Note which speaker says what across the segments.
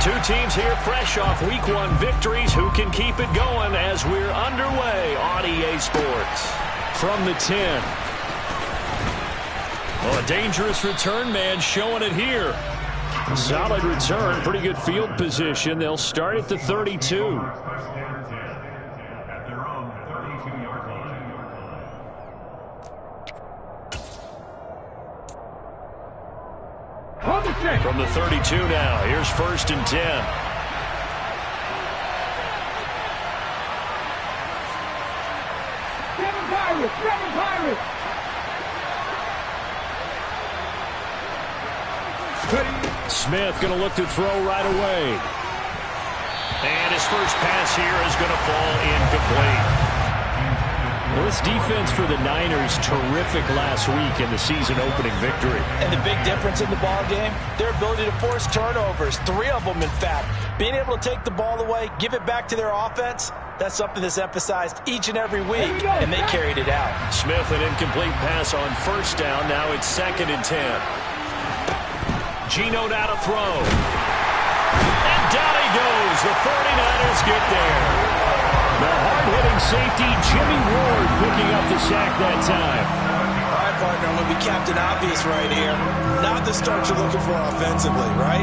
Speaker 1: Two teams here fresh off Week 1 victories. Who can keep it going as we're underway on EA Sports? From the 10. Well, a dangerous return man showing it here. Solid return, pretty good field position. They'll start at the 32. From the 32 now, here's 1st and 10. Smith going to look to throw right away. And his first pass here is going to fall incomplete. Well, this defense for the Niners, terrific last week in the season-opening victory.
Speaker 2: And the big difference in the ball game, their ability to force turnovers, 3 of them, in fact. Being able to take the ball away, give it back to their offense, that's something that's emphasized each and every week, and they carried it out.
Speaker 1: Smith, an incomplete pass on 1st down. Now it's 2nd and 10. Geno now to throw. And down he goes. The 49ers get there. The hard-hitting safety, Jimmy Ward, picking up the sack that time.
Speaker 2: All right, partner, I'm going to be Captain Obvious right here. Not the start you're looking for offensively, right?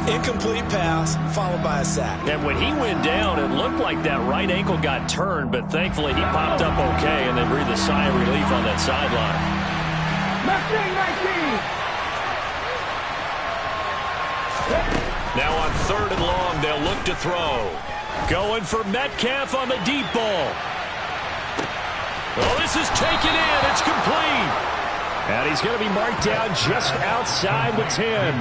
Speaker 2: Incomplete pass, followed by a sack.
Speaker 1: And when he went down, it looked like that right ankle got turned, but thankfully he popped up okay, and they breathed a sigh of relief on that sideline. 19. Now on 3rd and long, they'll look to throw. Going for Metcalf on the deep ball. Oh, this is taken in. It's complete. And he's going to be marked down just outside the 10.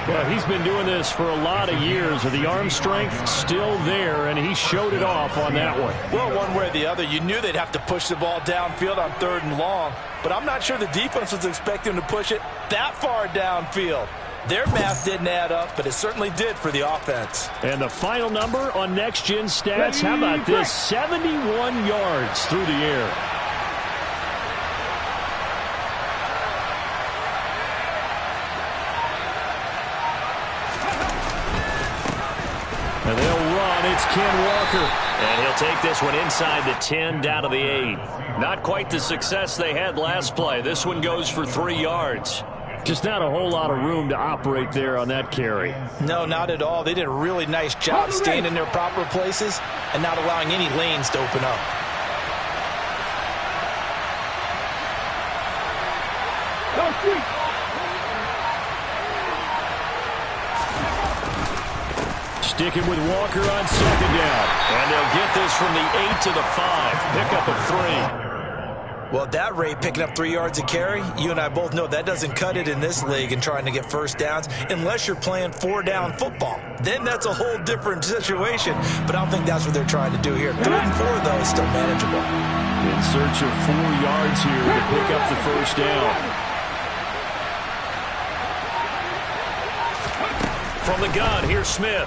Speaker 1: Well, he's been doing this for a lot of years. The arm strength still there, and he showed it off on that one.
Speaker 2: Well, one way or the other, you knew they'd have to push the ball downfield on 3rd and long. But I'm not sure the defense was expecting to push it that far downfield. Their math didn't add up, but it certainly did for the offense.
Speaker 1: And the final number on Next Gen Stats, how about this? 71 yards through the air. And they'll run. It's Ken Walker. And he'll take this one inside the 10 down to the 8. Not quite the success they had last play. This one goes for 3 yards. Just not a whole lot of room to operate there on that carry.
Speaker 2: No, not at all. They did a really nice job staying in their proper places and not allowing any lanes to open up.
Speaker 1: Sticking with Walker on 2nd down. And they'll get this from the 8 to the 5. Pick up a 3.
Speaker 2: Well, at that rate, picking up 3 yards a carry, you and I both know that doesn't cut it in this league and trying to get 1st downs unless you're playing 4-down football. Then that's a whole different situation, but I don't think that's what they're trying to do here. 3rd and 4, though, is still manageable.
Speaker 1: In search of 4 yards here to pick up the 1st down. From the gun, here's Smith.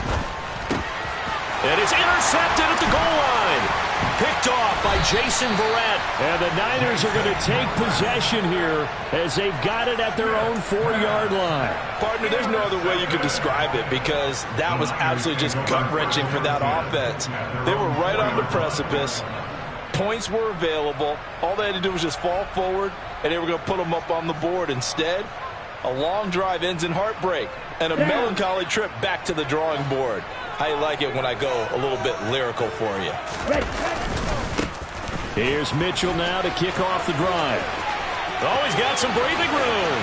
Speaker 1: It is intercepted at the goal line. Picked off by Jason Verrett. And the Niners are going to take possession here as they've got it at their own 4-yard line.
Speaker 2: Partner, there's no other way you could describe it because that was absolutely just gut-wrenching for that offense. They were right on the precipice. Points were available. All they had to do was just fall forward, and they were going to put them up on the board. Instead, a long drive ends in heartbreak and a melancholy trip back to the drawing board. I like it when I go a little bit lyrical for you.
Speaker 1: Here's Mitchell now to kick off the drive. Oh, he's got some breathing room.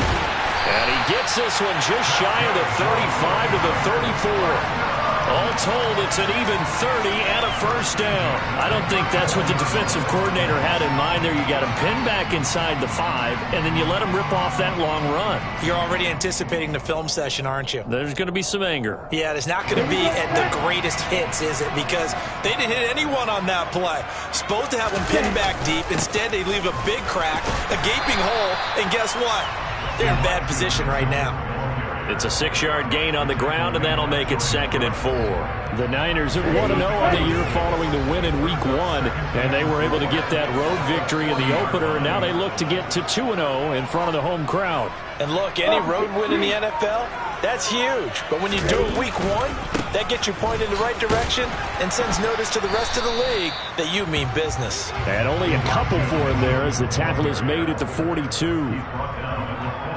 Speaker 1: And he gets this one just shy of the 35 to the 34. All told, it's an even 30 and a 1st down. I don't think that's what the defensive coordinator had in mind there. You got him pinned back inside the 5, and then you let him rip off that long run. You're already anticipating the film session, aren't you? There's going to be some anger. Yeah, there's not going to be at the greatest hits, is it? Because they didn't hit anyone on that play. Supposed to have them pinned back deep. Instead, they leave a big crack, a gaping hole, and guess what? They're in bad position right now. It's a 6-yard gain on the ground, and that'll make it 2nd and 4. The Niners at 1-0 on the year following the win in Week 1, and they were able to get that road victory in the opener, and now they look to get to 2-0 in front of the home crowd. And look, any road win in the NFL, that's huge. But when you do it Week 1,
Speaker 2: That gets you pointed in the right direction and sends notice to the rest of the league that you mean business.
Speaker 1: And only a couple for him there as the tackle is made at the 42.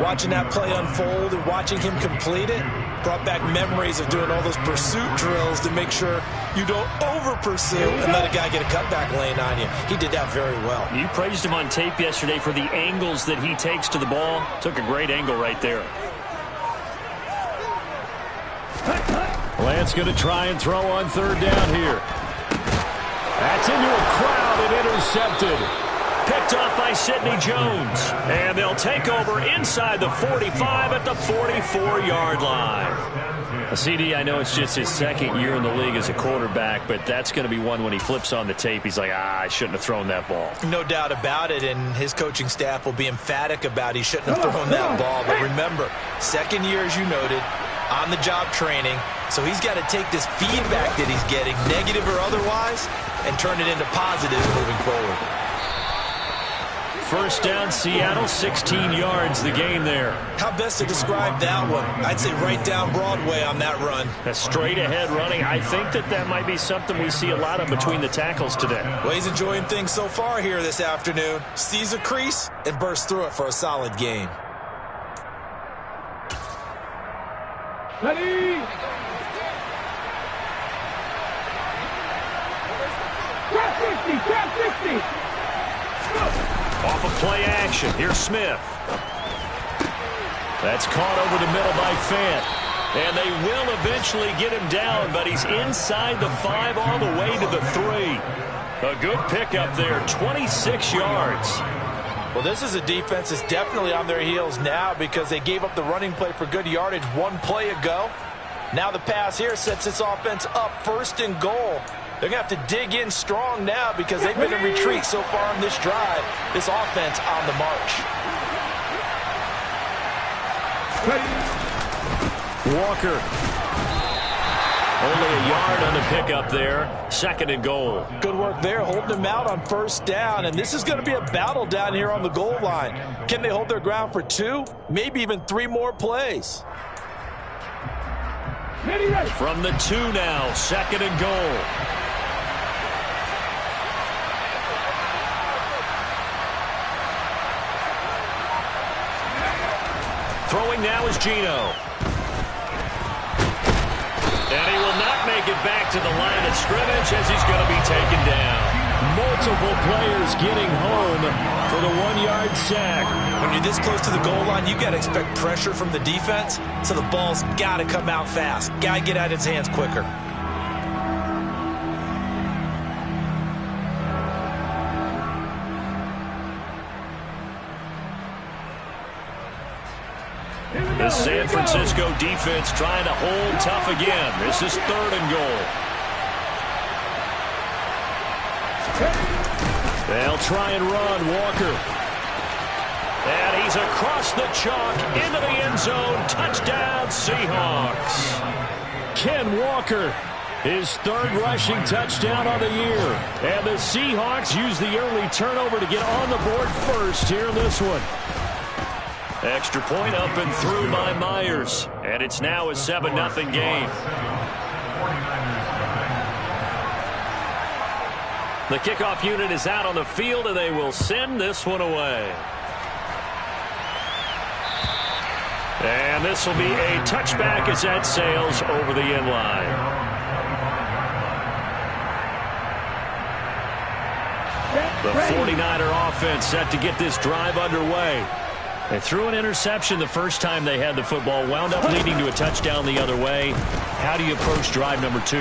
Speaker 2: Watching that play unfold and watching him complete it brought back memories of doing all those pursuit drills to make sure you don't over-pursue and let a guy get a cutback lane on you. He did that very well.
Speaker 1: You praised him on tape yesterday for the angles that he takes to the ball. Took a great angle right there. Lance going to try and throw on third down here. That's into a crowd and intercepted. Picked off by Sidney Jones. And they'll take over inside the 45 at the 44-yard line. A CD, I know it's just his second year in the league as a quarterback, but that's going to be one when he flips on the tape. He's like, I shouldn't have thrown that ball.
Speaker 2: No doubt about it, and his coaching staff will be emphatic about he shouldn't have thrown that ball. But remember, second year, as you noted, on-the-job training, so he's got to take this feedback that he's getting, negative or otherwise, and turn it into positive moving forward.
Speaker 1: First down, Seattle, 16 yards the gain there.
Speaker 2: How best to describe that one? I'd say right down Broadway on that run.
Speaker 1: A straight-ahead running. I think that might be something we see a lot of between the tackles today.
Speaker 2: Well, he's enjoying things so far here this afternoon. Sees a crease and bursts through it for a solid gain.
Speaker 3: Ready? Trap 60!
Speaker 1: Off of play action. Here's Smith. That's caught over the middle by Fant. And they will eventually get him down, but he's inside the 5 all the way to the 3. A good pickup there, 26 yards.
Speaker 2: Well, this is a defense that's definitely on their heels now because they gave up the running play for good yardage one play ago. Now the pass here sets this offense up 1st and goal. They're going to have to dig in strong now because they've been in retreat so far on this drive. This offense on the march.
Speaker 1: Walker. Only a yard on the pickup there. 2nd and goal.
Speaker 2: Good work there, holding them out on 1st down. And this is going to be a battle down here on the goal line. Can they hold their ground for 2, maybe even 3 more plays?
Speaker 1: From the 2 now, 2nd and goal. Throwing now is Geno. And he will not make it back to the line of scrimmage as he's going to be taken down. Multiple players getting home for the 1-yard sack.
Speaker 2: When you're this close to the goal line, you got to expect pressure from the defense, so the ball's got to come out fast. Got to get out of his hands quicker.
Speaker 1: The San Francisco defense trying to hold tough again. This is 3rd and goal. They'll try and run. Walker. And he's across the chalk into the end zone. Touchdown, Seahawks. Ken Walker, his 3rd rushing touchdown on the year. And the Seahawks use the early turnover to get on the board first here in this one. Extra point up and through by Myers. And it's now a 7-0 game. The kickoff unit is out on the field, and they will send this one away. And this will be a touchback as that sails over the end line. The 49er offense set to get this drive underway. They threw an interception the first time they had the football, wound up leading to a touchdown the other way. How do you approach drive number 2?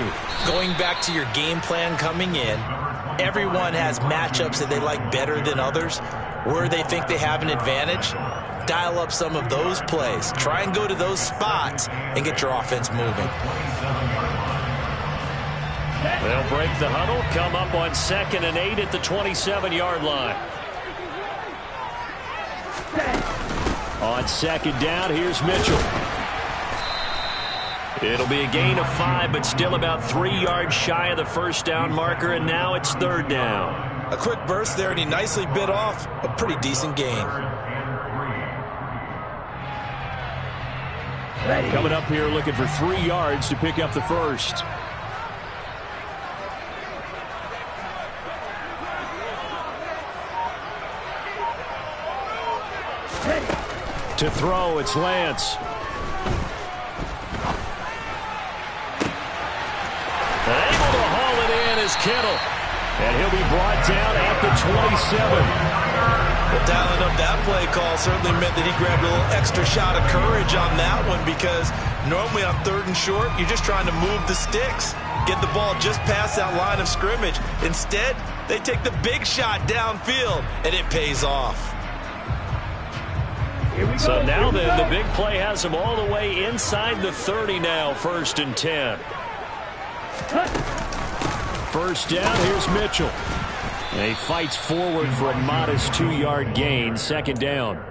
Speaker 2: Going back to your game plan coming in, everyone has matchups that they like better than others. Where they think they have an advantage, dial up some of those plays. Try and go to those spots and get your offense moving.
Speaker 1: They'll break the huddle, come up on 2nd and 8 at the 27-yard line. On 2nd down, here's Mitchell. It'll be a gain of 5, but still about 3 yards shy of the 1st down marker, and now it's 3rd down.
Speaker 2: A quick burst there, and he nicely bit off a pretty decent gain.
Speaker 1: Coming up here looking for 3 yards to pick up the first. To throw, it's Lance. Able to haul it in is Kittle. And he'll be brought down at the 27.
Speaker 2: Well, dialing up that play call certainly meant that he grabbed a little extra shot of courage on that one, because normally on 3rd and short, you're just trying to move the sticks, get the ball just past that line of scrimmage. Instead, they take the big shot downfield, and it pays off.
Speaker 1: So now then, the big play has him all the way inside the 30 now, 1st and 10. First down, here's Mitchell. And he fights forward for a modest 2-yard gain, 2nd down.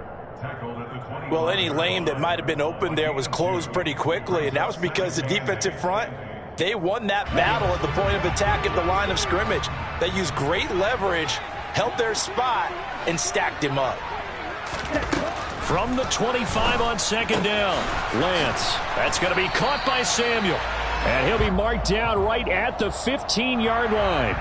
Speaker 2: Well, any lane that might have been open there was closed pretty quickly, and that was because the defensive front, they won that battle at the point of attack at the line of scrimmage. They used great leverage, held their spot, and stacked him up.
Speaker 1: From the 25 on 2nd down, Lance. That's going to be caught by Samuel. And he'll be marked down right at the 15-yard line.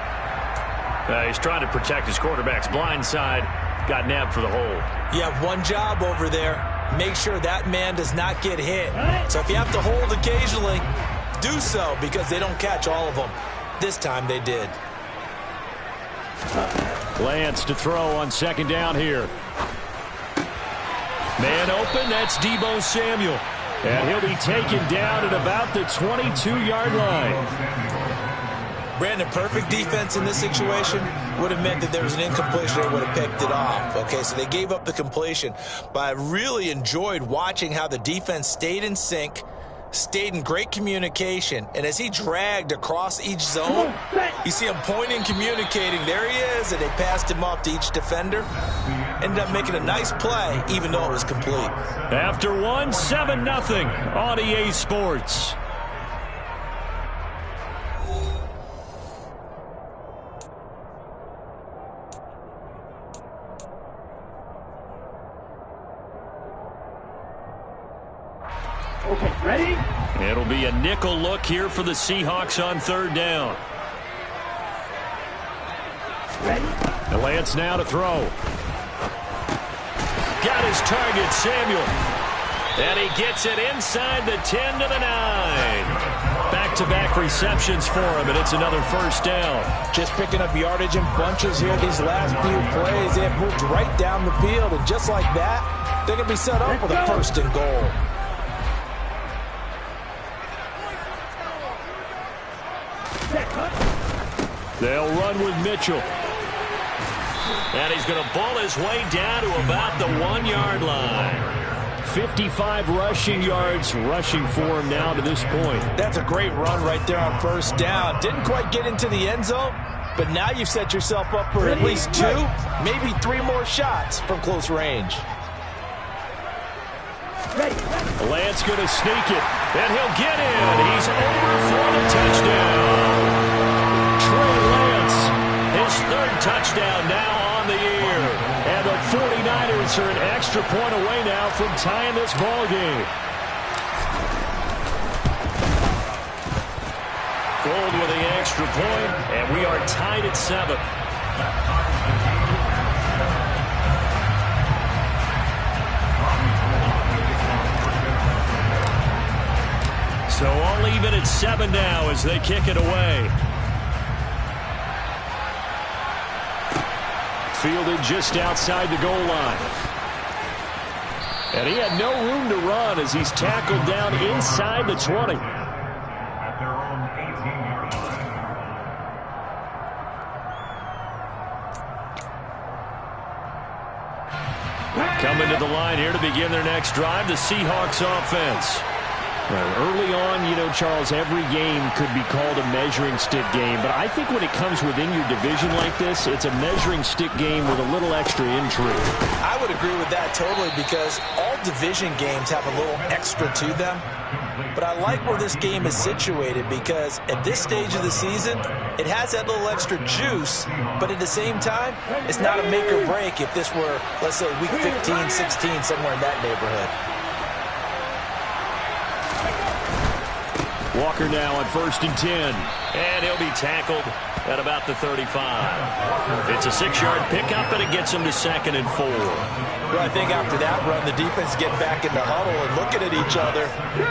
Speaker 1: He's trying to protect his quarterback's blind side. Got nabbed for the hold.
Speaker 2: You have one job over there. Make sure that man does not get hit. So if you have to hold occasionally, do so, because they don't catch all of them. This time they did.
Speaker 1: Lance to throw on 2nd down here. Man open, that's Deebo Samuel. And he'll be taken down at about the 22-yard line.
Speaker 2: Brandon, perfect defense in this situation would have meant that there was an incompletion. They would have picked it off. Okay, so they gave up the completion. But I really enjoyed watching how the defense stayed in sync, stayed in great communication, and as he dragged across each zone, you see him pointing, communicating. There he is, and they passed him off to each defender. Ended up making a nice play, even though it was complete.
Speaker 1: After 7-0 on EA Sports.
Speaker 3: Okay, ready?
Speaker 1: It'll be a nickel look here for the Seahawks on 3rd down.
Speaker 3: Ready?
Speaker 1: The Lance now to throw. Got his target, Samuel. And he gets it inside the 10 to the 9. Back-to-back receptions for him, and it's another 1st down.
Speaker 2: Just picking up yardage in bunches here these last few plays. They have moved right down the field, and just like that, they're going to be set up with a 1st and goal.
Speaker 1: They'll run with Mitchell. And he's going to ball his way down to about the 1-yard line. 55 rushing yards rushing for him now to this point.
Speaker 2: That's a great run right there on 1st down. Didn't quite get into the end zone, but now you've set yourself up for at least 2, maybe 3 more shots from close range.
Speaker 1: Lance going to sneak it, and he'll get in. He's over for the touchdown. Trey Lance, his 3rd touchdown now on the year. And the 49ers are an extra point away now from tying this ball game. Gold with the extra point, and we are tied at 7. So all even at 7 now as they kick it away. Fielded just outside the goal line. And he had no room to run as he's tackled down inside the 20. Coming to the line here to begin their next drive, the Seahawks offense. Early on, you know, Charles, every game could be called a measuring stick game. But I think when it comes within your division like this, it's a measuring stick game with a little extra intrigue.
Speaker 2: I would agree with that totally, because all division games have a little extra to them. But I like where this game is situated, because at this stage of the season, it has that little extra juice. But at the same time, it's not a make or break if this were, let's say, week 15, 16, somewhere in that neighborhood.
Speaker 1: Walker now on 1st and 10. And he'll be tackled at about the 35. It's a 6-yard pickup, and it gets him to 2nd and 4.
Speaker 2: Well, I think after that run, the defense get back in the huddle and looking at each other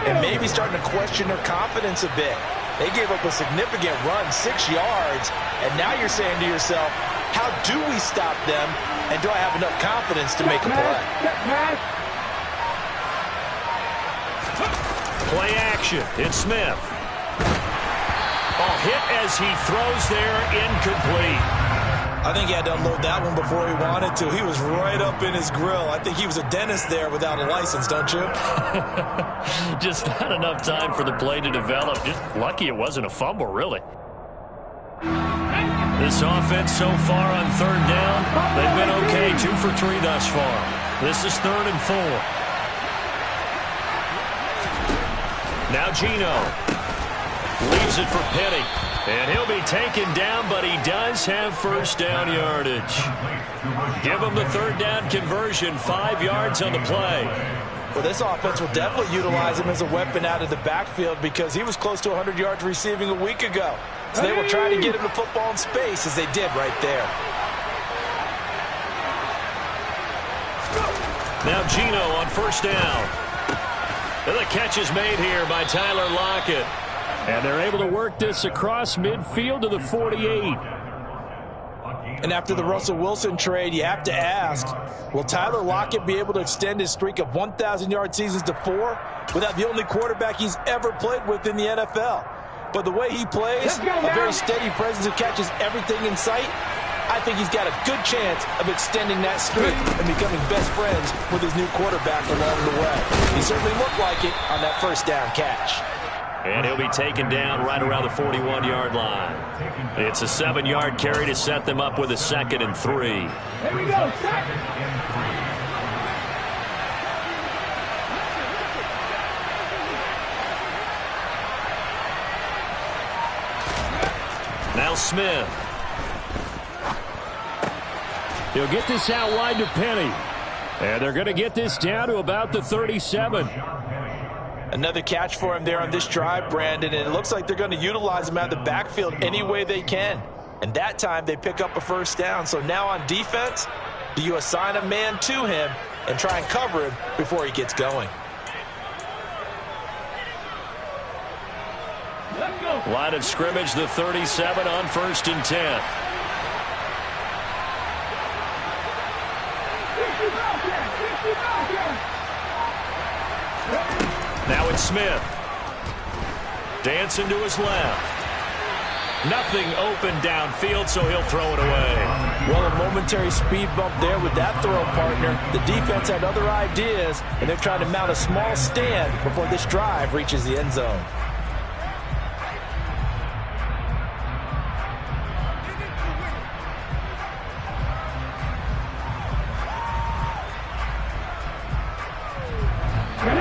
Speaker 2: and maybe starting to question their confidence a bit. They gave up a significant run, 6 yards, and now you're saying to yourself, how do we stop them, and do I have enough confidence to make a play?
Speaker 1: Play action. It's Smith. Hit as he throws there, incomplete.
Speaker 2: I think he had to unload that one before he wanted to. He was right up in his grill. I think he was a dentist there without a license, don't you?
Speaker 1: Just not enough time for the play to develop. Just lucky it wasn't a fumble, really. This offense so far on 3rd down, they've been okay, 2 for 3 thus far. This is 3rd and 4. Now Gino leaves it for Petty. And he'll be taken down, but he does have 1st down yardage. Give him the 3rd down conversion, 5 yards on the play.
Speaker 2: Well, this offense will definitely utilize him as a weapon out of the backfield because he was close to 100 yards receiving a week ago. So they will try to get him the football in space as they did right there.
Speaker 1: Now Gino on 1st down. And the catch is made here by Tyler Lockett. And they're able to work this across midfield to the 48.
Speaker 2: And after the Russell Wilson trade, you have to ask, will Tyler Lockett be able to extend his streak of 1,000-yard seasons to 4 without the only quarterback he's ever played with in the NFL? But the way he plays, a very steady presence who catches everything in sight, I think he's got a good chance of extending that streak and becoming best friends with his new quarterback along the way. He certainly looked like it on that 1st down catch.
Speaker 1: And he'll be taken down right around the 41-yard line. It's a 7-yard carry to set them up with a 2nd and 3.
Speaker 3: Here we go,
Speaker 1: Now Smith. He'll get this out wide to Penny. And they're going to get this down to about the 37.
Speaker 2: Another catch for him there on this drive, Brandon, and it looks like they're going to utilize him out of the backfield any way they can. And that time they pick up a 1st down. So now on defense, do you assign a man to him and try and cover him before he gets going?
Speaker 1: Line of scrimmage, the 37 on 1st and 10. Now it's Smith. Dancing to his left. Nothing open downfield, so he'll throw it away.
Speaker 2: Well, a momentary speed bump there with that throw, partner. The defense had other ideas, and they're trying to mount a small stand before this drive reaches the end zone.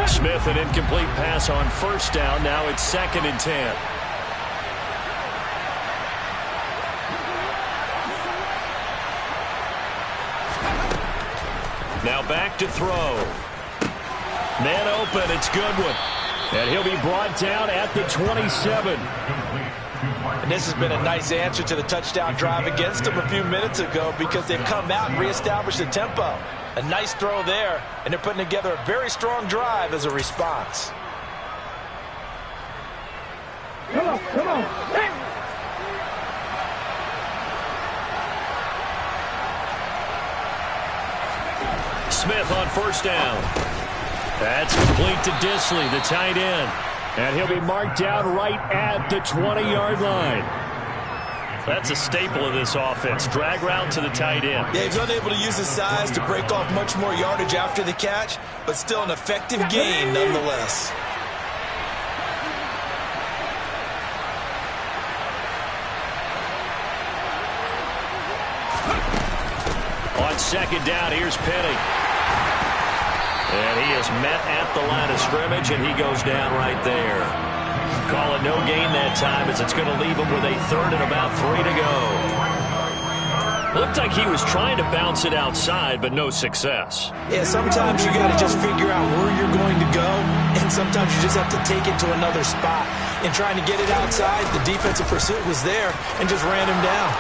Speaker 1: Smith, an incomplete pass on 1st down. Now it's 2nd and 10. Now back to throw. Man open. It's Goodwin. And he'll be brought down at the 27.
Speaker 2: And this has been a nice answer to the touchdown drive against them a few minutes ago because they've come out and reestablished the tempo. A nice throw there, and they're putting together a very strong drive as a response.
Speaker 3: Come on, come on. Hey.
Speaker 1: Smith on 1st down. That's complete to Disley, the tight end. And he'll be marked down right at the 20-yard line. That's a staple of this offense. Drag route to the tight end.
Speaker 2: Yeah, he's unable to use his size to break off much more yardage after the catch, but still an effective gain nonetheless.
Speaker 1: On 2nd down, here's Penny. And he is met at the line of scrimmage, and he goes down right there. Call it no gain that time as it's going to leave him with a 3rd and about 3 to go. Looked like he was trying to bounce it outside, but no success.
Speaker 2: Yeah, sometimes you got to just figure out where you're going to go, and sometimes you just have to take it to another spot. in trying to get it outside. The defensive pursuit was there and just ran him down.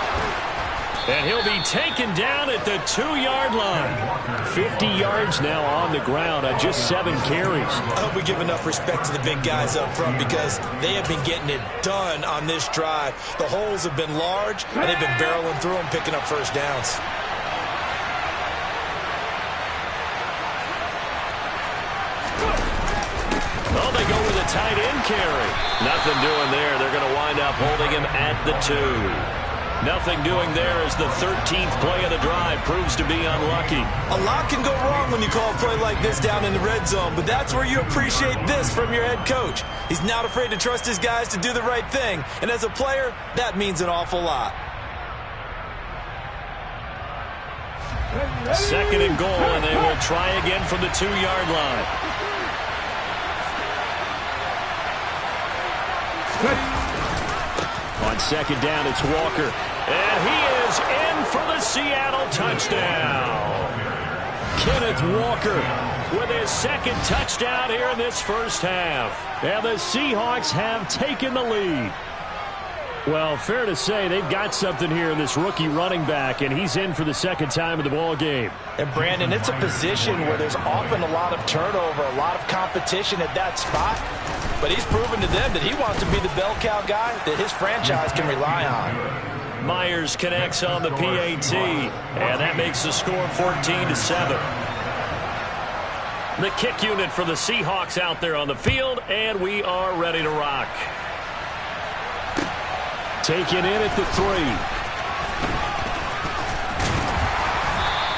Speaker 1: And he'll be taken down at the 2-yard line. 50 yards now on the ground on just 7 carries.
Speaker 2: I hope we give enough respect to the big guys up front because they have been getting it done on this drive. The holes have been large, and they've been barreling through them, picking up first downs.
Speaker 1: Oh, they go with a tight end carry. Nothing doing there. They're going to wind up holding him at the 2. Nothing doing there as the 13th play of the drive proves to be unlucky.
Speaker 2: A lot can go wrong when you call a play like this down in the red zone, but that's where you appreciate this from your head coach. He's not afraid to trust his guys to do the right thing, and as a player, that means an awful lot.
Speaker 1: 2nd and goal, and they will try again from the 2-yard line. On 2nd down, it's Walker. And he is in for the Seattle touchdown. Kenneth Walker with his 2nd touchdown here in this first half. And the Seahawks have taken the lead. Well, fair to say they've got something here in this rookie running back, and he's in for the 2nd time of the ball game.
Speaker 2: And, Brandon, it's a position where there's often a lot of turnover, a lot of competition at that spot. But he's proven to them that he wants to be the bell cow guy that his franchise can rely on.
Speaker 1: Myers connects on the PAT, and that makes the score 14-7. The kick unit for the Seahawks out there on the field, and we are ready to rock. Taken in at the 3.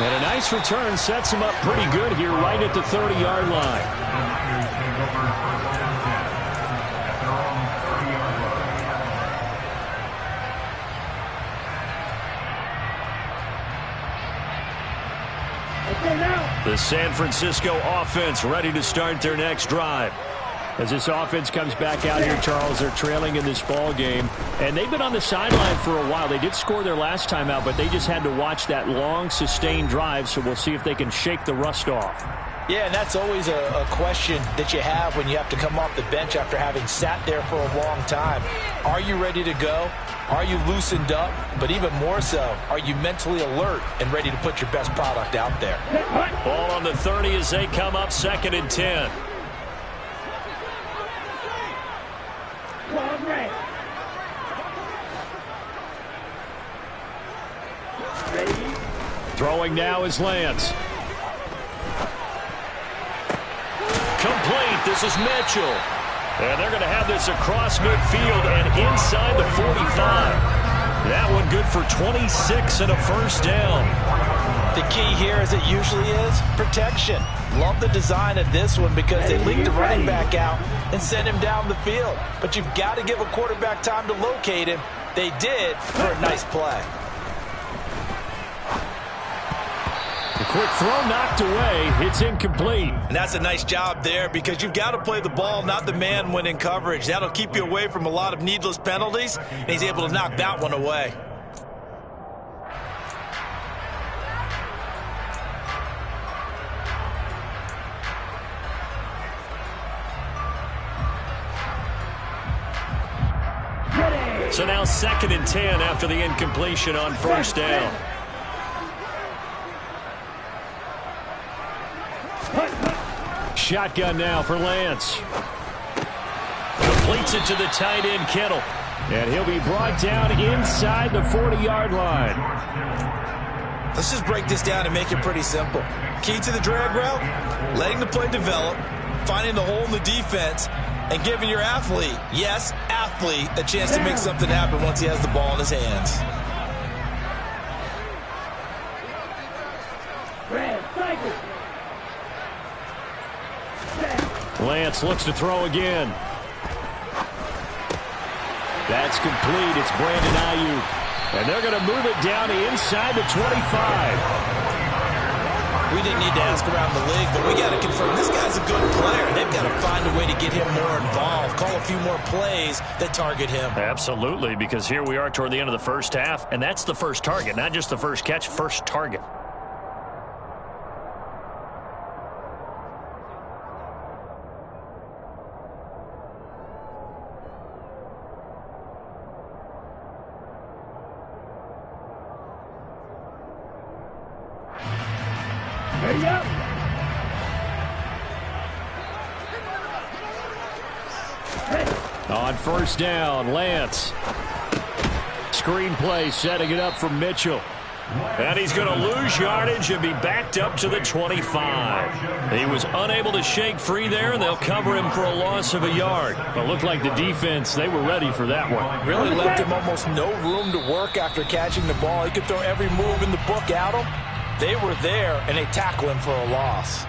Speaker 1: And a nice return sets him up pretty good here right at the 30-yard line. The San Francisco offense ready to start their next drive. As this offense comes back out here, Charles, they're trailing in this ball game. And they've been on the sideline for a while. They did score their last time out, but they just had to watch that long, sustained drive. So we'll see if they can shake the rust off.
Speaker 2: Yeah, and that's always a question that you have when you have to come off the bench after having sat there for a long time. Are you ready to go? Are you loosened up? But even more so, are you mentally alert and ready to put your best product out there?
Speaker 1: Ball on the 30 as they come up 2nd and 10. Throwing now is Lance. Complete. This is Mitchell. And they're going to have this across midfield and inside the 45. That one good for 26 and a first down.
Speaker 2: The key here, as it usually is, protection. Love the design of this one because they leaked the running back out and sent him down the field. But you've got to give a quarterback time to locate him. They did for a nice play.
Speaker 1: The quick throw knocked away. It's incomplete.
Speaker 2: And that's a nice job there because you've got to play the ball, not the man when in coverage. That'll keep you away from a lot of needless penalties, and he's able to knock that one away.
Speaker 1: So now 2nd and 10 after the incompletion on first down. Shotgun now for Lance. Completes it to the tight end, Kittle. And he'll be brought down inside the 40-yard line.
Speaker 2: Let's just break this down and make it pretty simple. Key to the drag route, letting the play develop, finding the hole in the defense, and giving your athlete, yes, athlete, a chance to make something happen once he has the ball in his hands.
Speaker 1: Lance looks to throw again. That's complete. It's Brandon Ayuk. And they're going to move it down to inside the 25.
Speaker 2: We didn't need to ask around the league, but we got to confirm this guy's a good player. They've got to find a way to get him more involved, call a few more plays that target him.
Speaker 1: Absolutely, because here we are toward the end of the first half, and that's the first target, not just the first catch, first target.
Speaker 3: There you go.
Speaker 1: On first down, Lance. Screen play setting it up for Mitchell. And he's going to lose yardage and be backed up to the 25. He was unable to shake free there, and they'll cover him for a loss of a yard. It looked like the defense, they were ready for that one.
Speaker 2: Really left him almost no room to work after catching the ball. He could throw every move in the book at him. They were there, and they tackle him for a loss.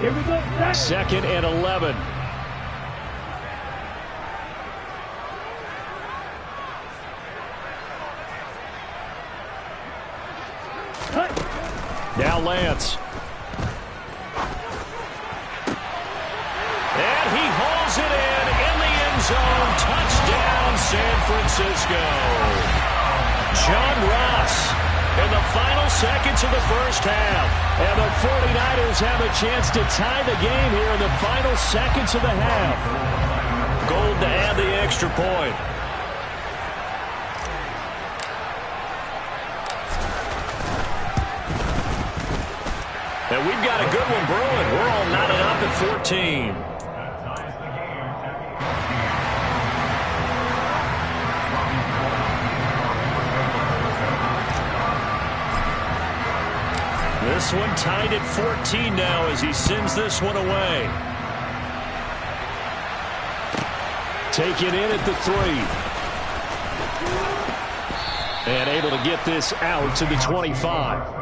Speaker 3: Here we go.
Speaker 1: 2nd and 11. Now Lance. And he hauls it in the end zone. Touchdown, San Francisco. John Ross in the final seconds of the first half. And the 49ers have a chance to tie the game here in the final seconds of the half. Gold to add the extra point. And we've got a good one brewing. We're all knotted up at 14. This one tied at 14 now as he sends this one away. Taken in at the 3. And able to get this out to the 25.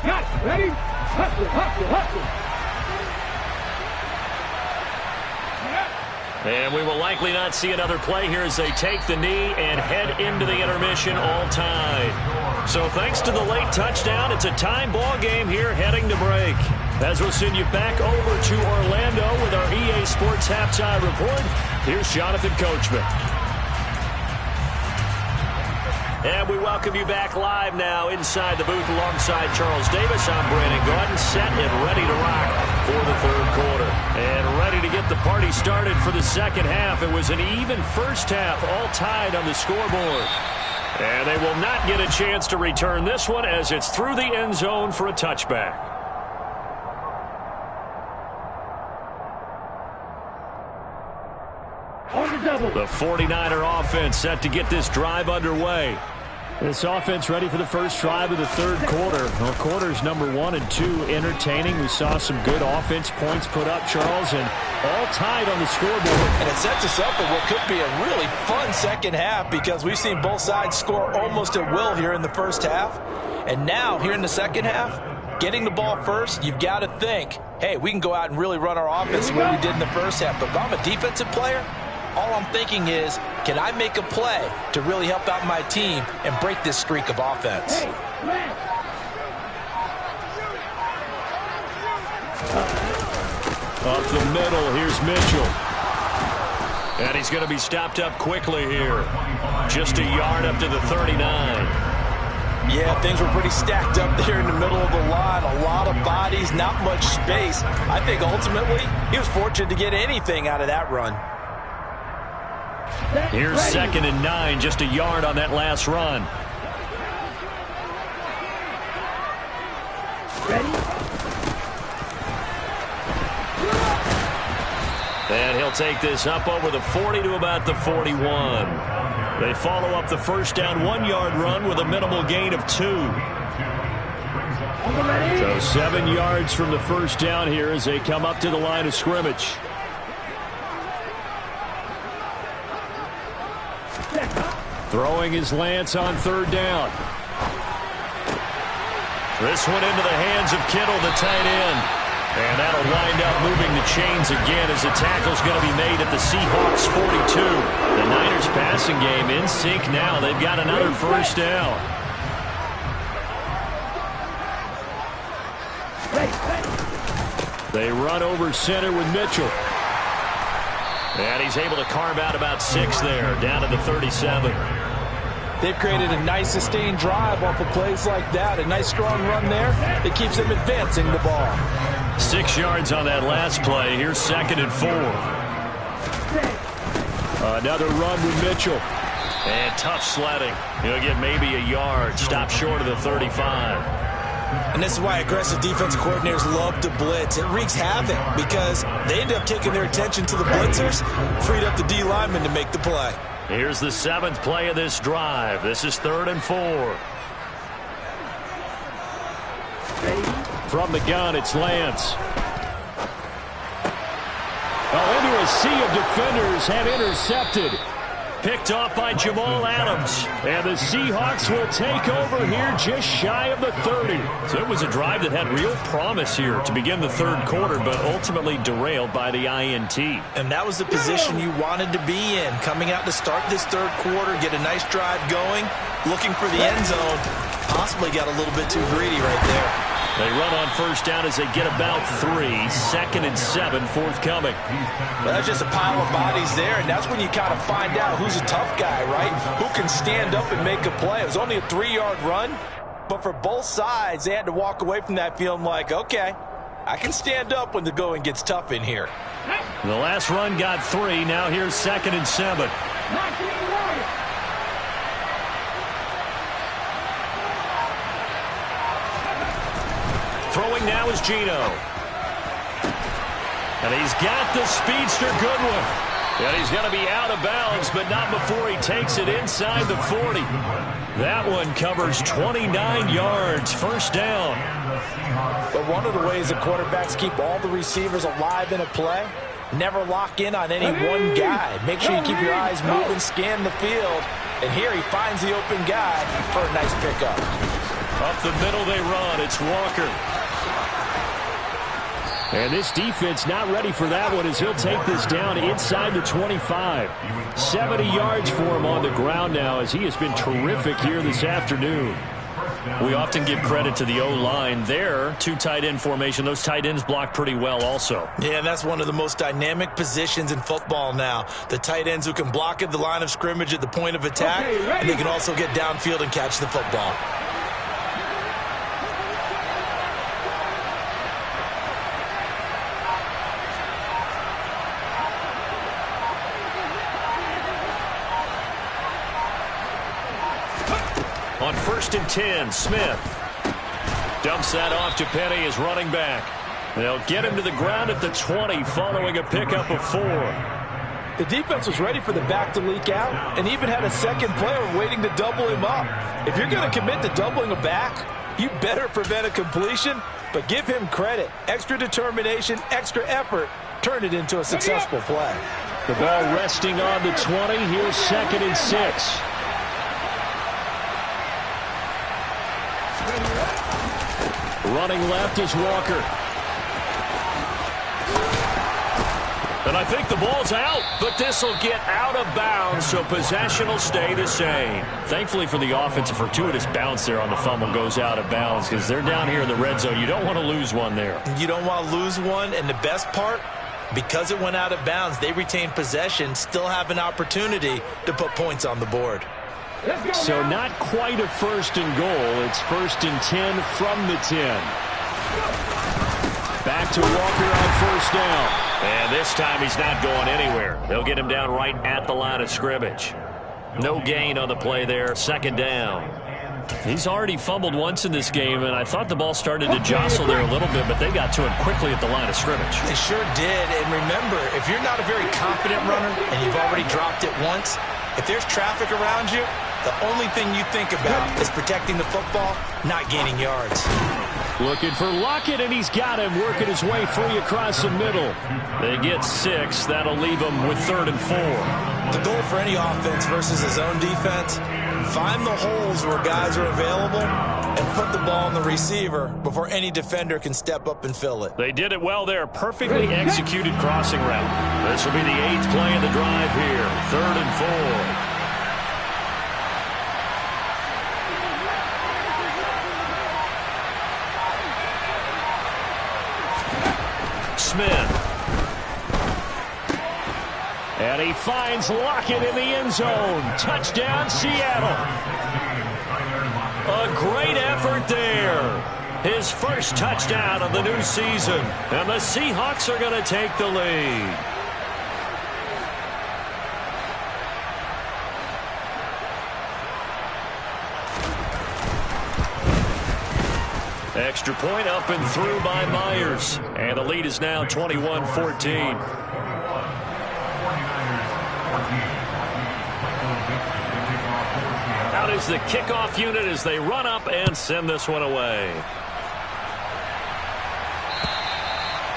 Speaker 3: Got it. Ready? Hustle, hustle, hustle.
Speaker 1: And we will likely not see another play here as they take the knee and head into the intermission all tied. So thanks to the late touchdown, it's a time ball game here heading to break. As we'll send you back over to Orlando with our EA Sports Halftime Report, here's Jonathan Coachman. And we welcome you back live now inside the booth alongside Charles Davis. I'm Brandon Gordon, set and ready to rock for the third quarter. And ready to get the party started for the second half. It was an even first half, all tied on the scoreboard. And they will not get a chance to return this one as it's through the end zone for a touchback. The 49er offense set to get this drive underway. This offense ready for the first drive of the third quarter. Well, quarters number 1 and 2 entertaining. We saw some good offense points put up, Charles, and all tied on the scoreboard.
Speaker 2: And it sets us up for what could be a really fun second half because we've seen both sides score almost at will here in the first half. And now, here in the second half, getting the ball first, you've got to think, hey, we can go out and really run our offense the way we did in the first half. But if I'm a defensive player, all I'm thinking is, can I make a play to really help out my team and break this streak of offense?
Speaker 1: Up the middle, here's Mitchell. And he's going to be stopped up quickly here. Just a yard up to the 39.
Speaker 2: Yeah, things were pretty stacked up there in the middle of the line. A lot of bodies, not much space. I think ultimately he was fortunate to get anything out of that run.
Speaker 1: Here's 2nd and 9, just a yard on that last run. And he'll take this up over the 40 to about the 41. They follow up the first down 1-yard run with a minimal gain of 2. So 7 yards from the first down here as they come up to the line of scrimmage. Throwing his Lance on third down. This one into the hands of Kittle, the tight end. And that'll wind up moving the chains again as the tackle's going to be made at the Seahawks 42. The Niners passing game in sync now. They've got another first down. They run over center with Mitchell. And he's able to carve out about 6 there, down to the 37.
Speaker 2: They've created a nice sustained drive off of plays like that. A nice strong run there. It keeps them advancing the ball.
Speaker 1: 6 yards on that last play. Here's 2nd and 4. Another run with Mitchell. And tough sledding. He'll get maybe a yard. Stop short of the 35.
Speaker 2: And this is why aggressive defensive coordinators love to blitz. It wreaks havoc because they end up taking their attention to the blitzers, freed up the D lineman to make the play.
Speaker 1: Here's the 7th play of this drive. This is 3rd and 4. From the gun, it's Lance. Into a sea of defenders and intercepted. Picked off by Jamal Adams. And the Seahawks will take over here just shy of the 30. So it was a drive that had real promise here to begin the 3rd quarter, but ultimately derailed by the INT.
Speaker 2: And that was the position you wanted to be in. Coming out to start this 3rd quarter, get a nice drive going, looking for the end zone. Possibly got a little bit too greedy right there.
Speaker 1: They run on 1st down as they get about 3. 2nd and 7 forthcoming.
Speaker 2: Well, that's just a pile of bodies there, and that's when you kind of find out who's a tough guy, right? Who can stand up and make a play. It was only a 3-yard run, but for both sides, they had to walk away from that feeling like, okay, I can stand up when the going gets tough in here.
Speaker 1: The last run got 3. Now here's 2nd and 7. Throwing now is Gino. And he's got the speedster Goodwin. And he's going to be out of bounds, but not before he takes it inside the 40. That one covers 29 yards. 1st down.
Speaker 2: But one of the ways that quarterbacks keep all the receivers alive in a play, never lock in on any one guy. Make sure you keep your eyes moving, scan the field. And here he finds the open guy for a nice pickup.
Speaker 1: Up the middle they run. It's Walker. And this defense not ready for that one as he'll take this down inside the 25. 70 yards for him on the ground now as he has been terrific here this afternoon. We often give credit to the O-line there. 2 tight end formation. Those tight ends block pretty well also.
Speaker 2: Yeah, and that's one of the most dynamic positions in football now. The tight ends who can block at the line of scrimmage at the point of attack, and they can also get downfield and catch the football.
Speaker 1: On 1st and 10, Smith dumps that off to Penny, his running back. They'll get him to the ground at the 20 following a pickup of 4.
Speaker 2: The defense was ready for the back to leak out and even had a second player waiting to double him up. If you're going to commit to doubling a back, you better prevent a completion, but give him credit. Extra determination, extra effort, turn it into a successful play.
Speaker 1: The ball resting on the 20. Here's 2nd and 6. Running left is Walker. And I think the ball's out, but this will get out of bounds, so possession will stay the same. Thankfully for the offense, a fortuitous bounce there on the fumble goes out of bounds because they're down here in the red zone. You don't want to lose one there.
Speaker 2: You don't want to lose one, and the best part, because it went out of bounds, they retain possession, still have an opportunity to put points on the board.
Speaker 1: So not quite a 1st and goal. It's 1st and 10 from the 10. Back to Walker on 1st down. And this time he's not going anywhere. They'll get him down right at the line of scrimmage. No gain on the play there. 2nd down. He's already fumbled once in this game, and I thought the ball started to jostle there a little bit, but they got to him quickly at the line of scrimmage.
Speaker 2: They sure did. And remember, if you're not a very confident runner and you've already dropped it once, if there's traffic around you, the only thing you think about is protecting the football, not gaining yards.
Speaker 1: Looking for Lockett, and he's got him working his way free across the middle. They get 6. That'll leave them with 3rd and 4.
Speaker 2: The goal for any offense versus his own defense, find the holes where guys are available and put the ball on the receiver before any defender can step up and fill it.
Speaker 1: They did it well there. Perfectly executed crossing route. This will be the 8th play of the drive here. 3rd and 4. Smith. And he finds Lockett in the end zone. Touchdown, Seattle. A great effort there. His first touchdown of the new season. And the Seahawks are going to take the lead. Extra point up and through by Myers. And the lead is now 21-14. Out is the kickoff unit as they run up and send this one away.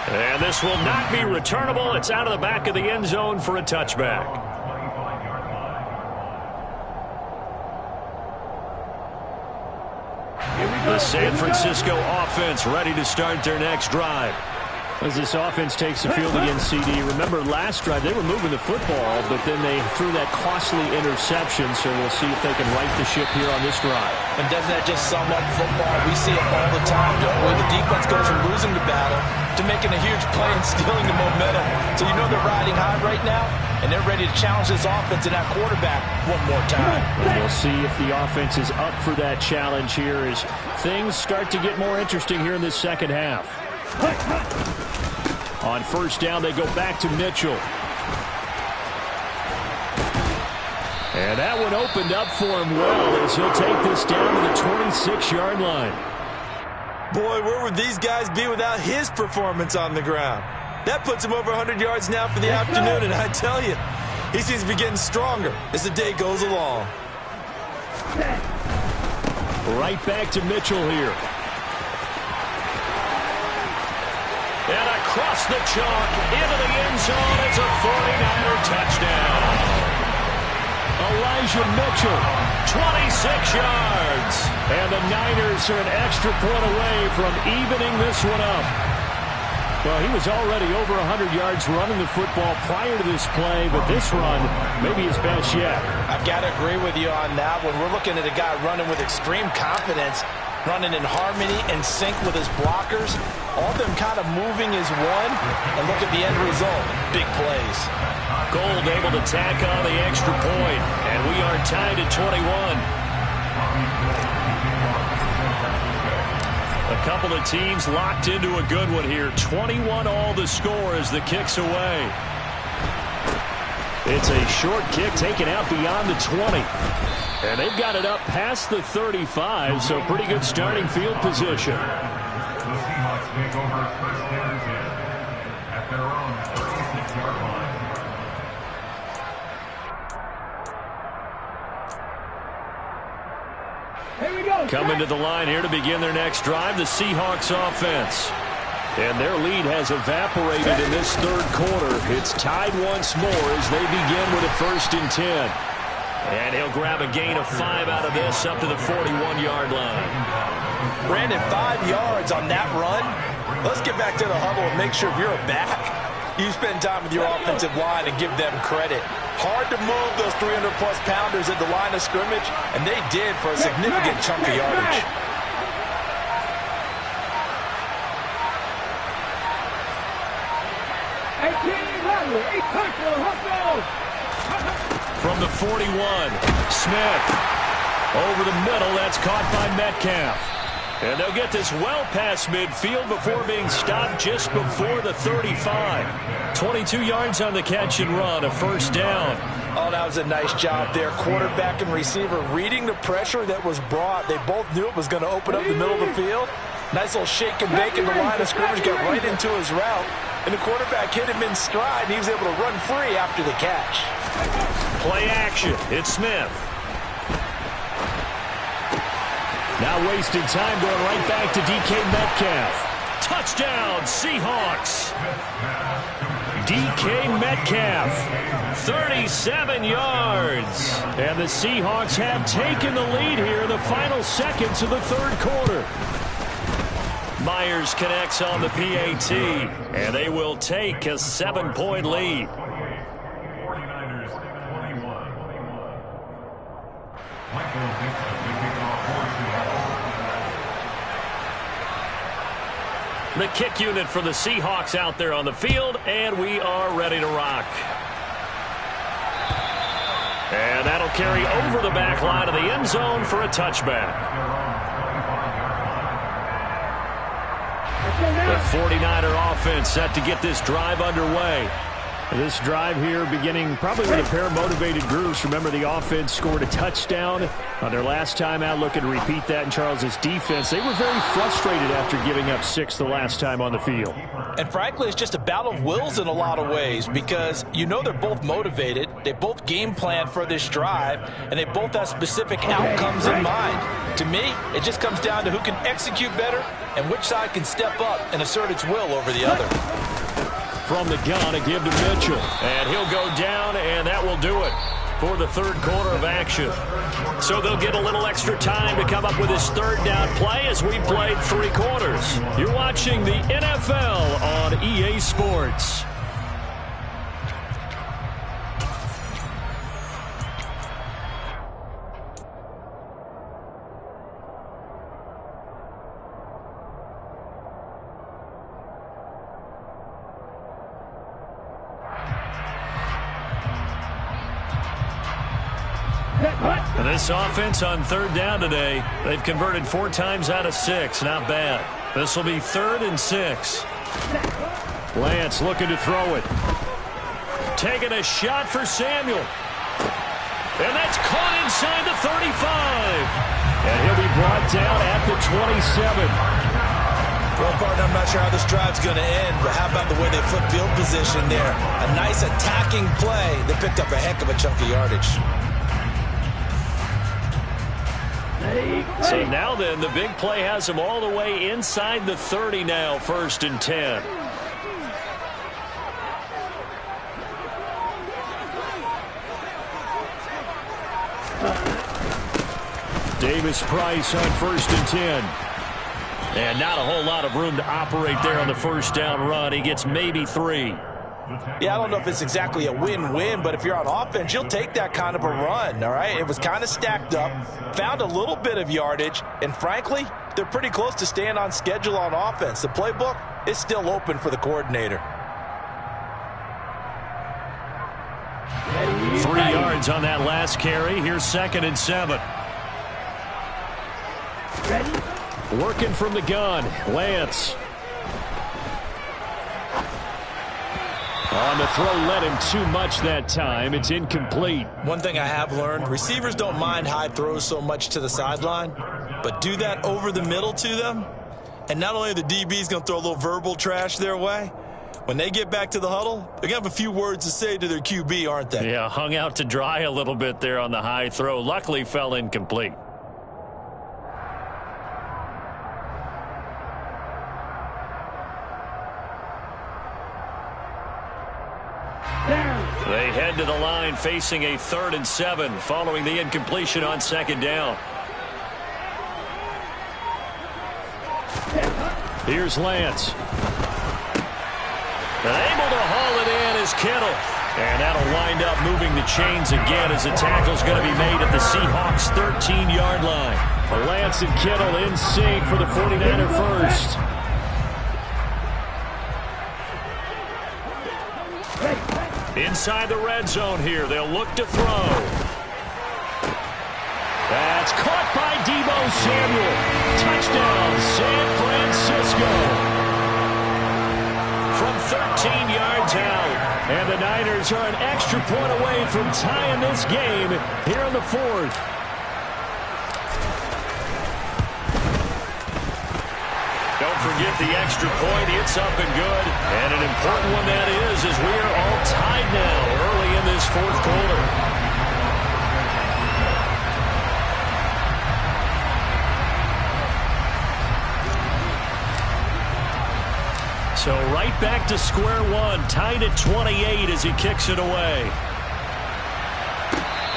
Speaker 1: And this will not be returnable. It's out of the back of the end zone for a touchback. The San Francisco offense ready to start their next drive. As this offense takes the field against CD, remember last drive they were moving the football, but then they threw that costly interception, so we'll see if they can right the ship here on this drive.
Speaker 2: And doesn't that just sum up football? We see it all the time, don't we? The defense goes from losing the battle to making a huge play and stealing the momentum. So you know they're riding high right now, and they're ready to challenge this offense and that quarterback one more time.
Speaker 1: And we'll see if the offense is up for that challenge here as things start to get more interesting here in this second half. On first down, they go back to Mitchell. And that one opened up for him well as he'll take this down to the 26-yard line.
Speaker 2: Boy, where would these guys be without his performance on the ground? That puts him over 100 yards now for the afternoon, and I tell you, he seems to be getting stronger as the day goes along.
Speaker 1: Right back to Mitchell here. And across the chalk, into the end zone, it's a 49er touchdown. Elijah Mitchell, 26 yards. And the Niners are an extra point away from evening this one up. Well, he was already over 100 yards running the football prior to this play, but this run may be his best yet.
Speaker 2: I've got to agree with you on that one. We're looking at a guy running with extreme confidence, running in harmony and sync with his blockers. All of them kind of moving as one. And look at the end result. Big plays.
Speaker 1: Gold able to tack on the extra point. And we are tied at 21. A couple of teams locked into a good one here. 21 all the score as the kick's away. It's a short kick taken out beyond the 20. And they've got it up past the 35, so pretty good starting field position.
Speaker 4: The Seahawks take over first and 10 at their own 36-yard line.
Speaker 3: Here we go.
Speaker 1: Coming to the line here to begin their next drive, the Seahawks offense. And their lead has evaporated in this third quarter. It's tied once more as they begin with a 1st and 10. And he'll grab a gain of 5 out of this up to the 41-yard line.
Speaker 2: Brandon, 5 yards on that run. Let's get back to the huddle and make sure if you're a back, you spend time with your offensive line and give them credit. Hard to move those 300-plus pounders at the line of scrimmage, and they did for a significant chunk of yardage.
Speaker 1: From the 41, Smith. Over the middle, that's caught by Metcalf. And they'll get this well past midfield before being stopped just before the 35. 22 yards on the catch and run, a 1st down.
Speaker 2: Oh, that was a nice job there. Quarterback and receiver reading the pressure that was brought. They both knew it was going to open up the middle of the field. Nice little shake and bake in the line of scrimmage, got right into his route. And the quarterback hit him in stride, and he was able to run free after the catch.
Speaker 1: Play action. It's Smith. Now wasting time going right back to DK Metcalf. Touchdown, Seahawks. DK Metcalf, 37 yards. And the Seahawks have taken the lead here in the final seconds of the third quarter. Myers connects on the PAT, and they will take a 7-point lead.
Speaker 4: 49ers 21. Michael Dixon, the kickoff for Seattle.
Speaker 1: The kick unit for the Seahawks out there on the field, and we are ready to rock. And that'll carry over the back line of the end zone for a touchback. The 49er offense set to get this drive underway.
Speaker 5: This drive here beginning probably with a pair of motivated groups. Remember, the offense scored a touchdown on their last time out. Looking to repeat that in Charles's defense. They were very frustrated after giving up 6 the last time on the field.
Speaker 2: And frankly, it's just a battle of wills in a lot of ways because you know they're both motivated. They both game plan for this drive, and they both have specific outcomes in mind. To me, it just comes down to who can execute better and which side can step up and assert its will over the other.
Speaker 1: From the gun, a give to Mitchell. And he'll go down, and that will do it for the third quarter of action. So they'll get a little extra time to come up with his third down play as we played 3 quarters. You're watching the NFL on EA Sports. And this offense on third down today, they've converted 4 times out of 6. Not bad. This will be 3rd and 6.
Speaker 5: Lance looking to throw it.
Speaker 1: Taking a shot for Samuel. And that's caught inside the 35.
Speaker 5: And he'll be brought down at the 27.
Speaker 2: Well, partner, I'm not sure how this drive's going to end, but how about the way they flip field position there? A nice attacking play. They picked up a heck of a chunk of yardage.
Speaker 1: So now then, the big play has them all the way inside the 30 now, 1st and 10.
Speaker 5: Davis Price on 1st and 10.
Speaker 1: And not a whole lot of room to operate there on the first down run. He gets maybe 3.
Speaker 2: Yeah, I don't know if it's exactly a win-win, but if you're on offense, you'll take that kind of a run, all right? It was kind of stacked up, found a little bit of yardage, and frankly, they're pretty close to staying on schedule on offense. The playbook is still open for the coordinator.
Speaker 1: 3 yards on that last carry. Here's 2nd and 7.
Speaker 5: Working from the gun, Lance. On the throw, led him too much that time. It's incomplete.
Speaker 2: One thing I have learned, receivers don't mind high throws so much to the sideline, but do that over the middle to them, and not only are the DBs going to throw a little verbal trash their way, when they get back to the huddle, they're going to have a few words to say to their QB, aren't they?
Speaker 1: Yeah, hung out to dry a little bit there on the high throw. Luckily fell incomplete. They head to the line facing a 3rd and 7 following the incompletion on 2nd down.
Speaker 5: Here's Lance.
Speaker 1: And able to haul it in is Kittle. And that'll wind up moving the chains again as the tackle's going to be made at the Seahawks' 13-yard line.
Speaker 5: Lance and Kittle in sync for the 49er first.
Speaker 1: Inside the red zone here, they'll look to throw. That's caught by Deebo Samuel. Touchdown, San Francisco. From 13 yards out.
Speaker 5: And the Niners are an extra point away from tying this game here in the 4th.
Speaker 1: Don't forget the extra point. It's up and good. And an important one that is, as we are all tied now early in this 4th quarter. So right back to square one, tied at 28 as he kicks it away.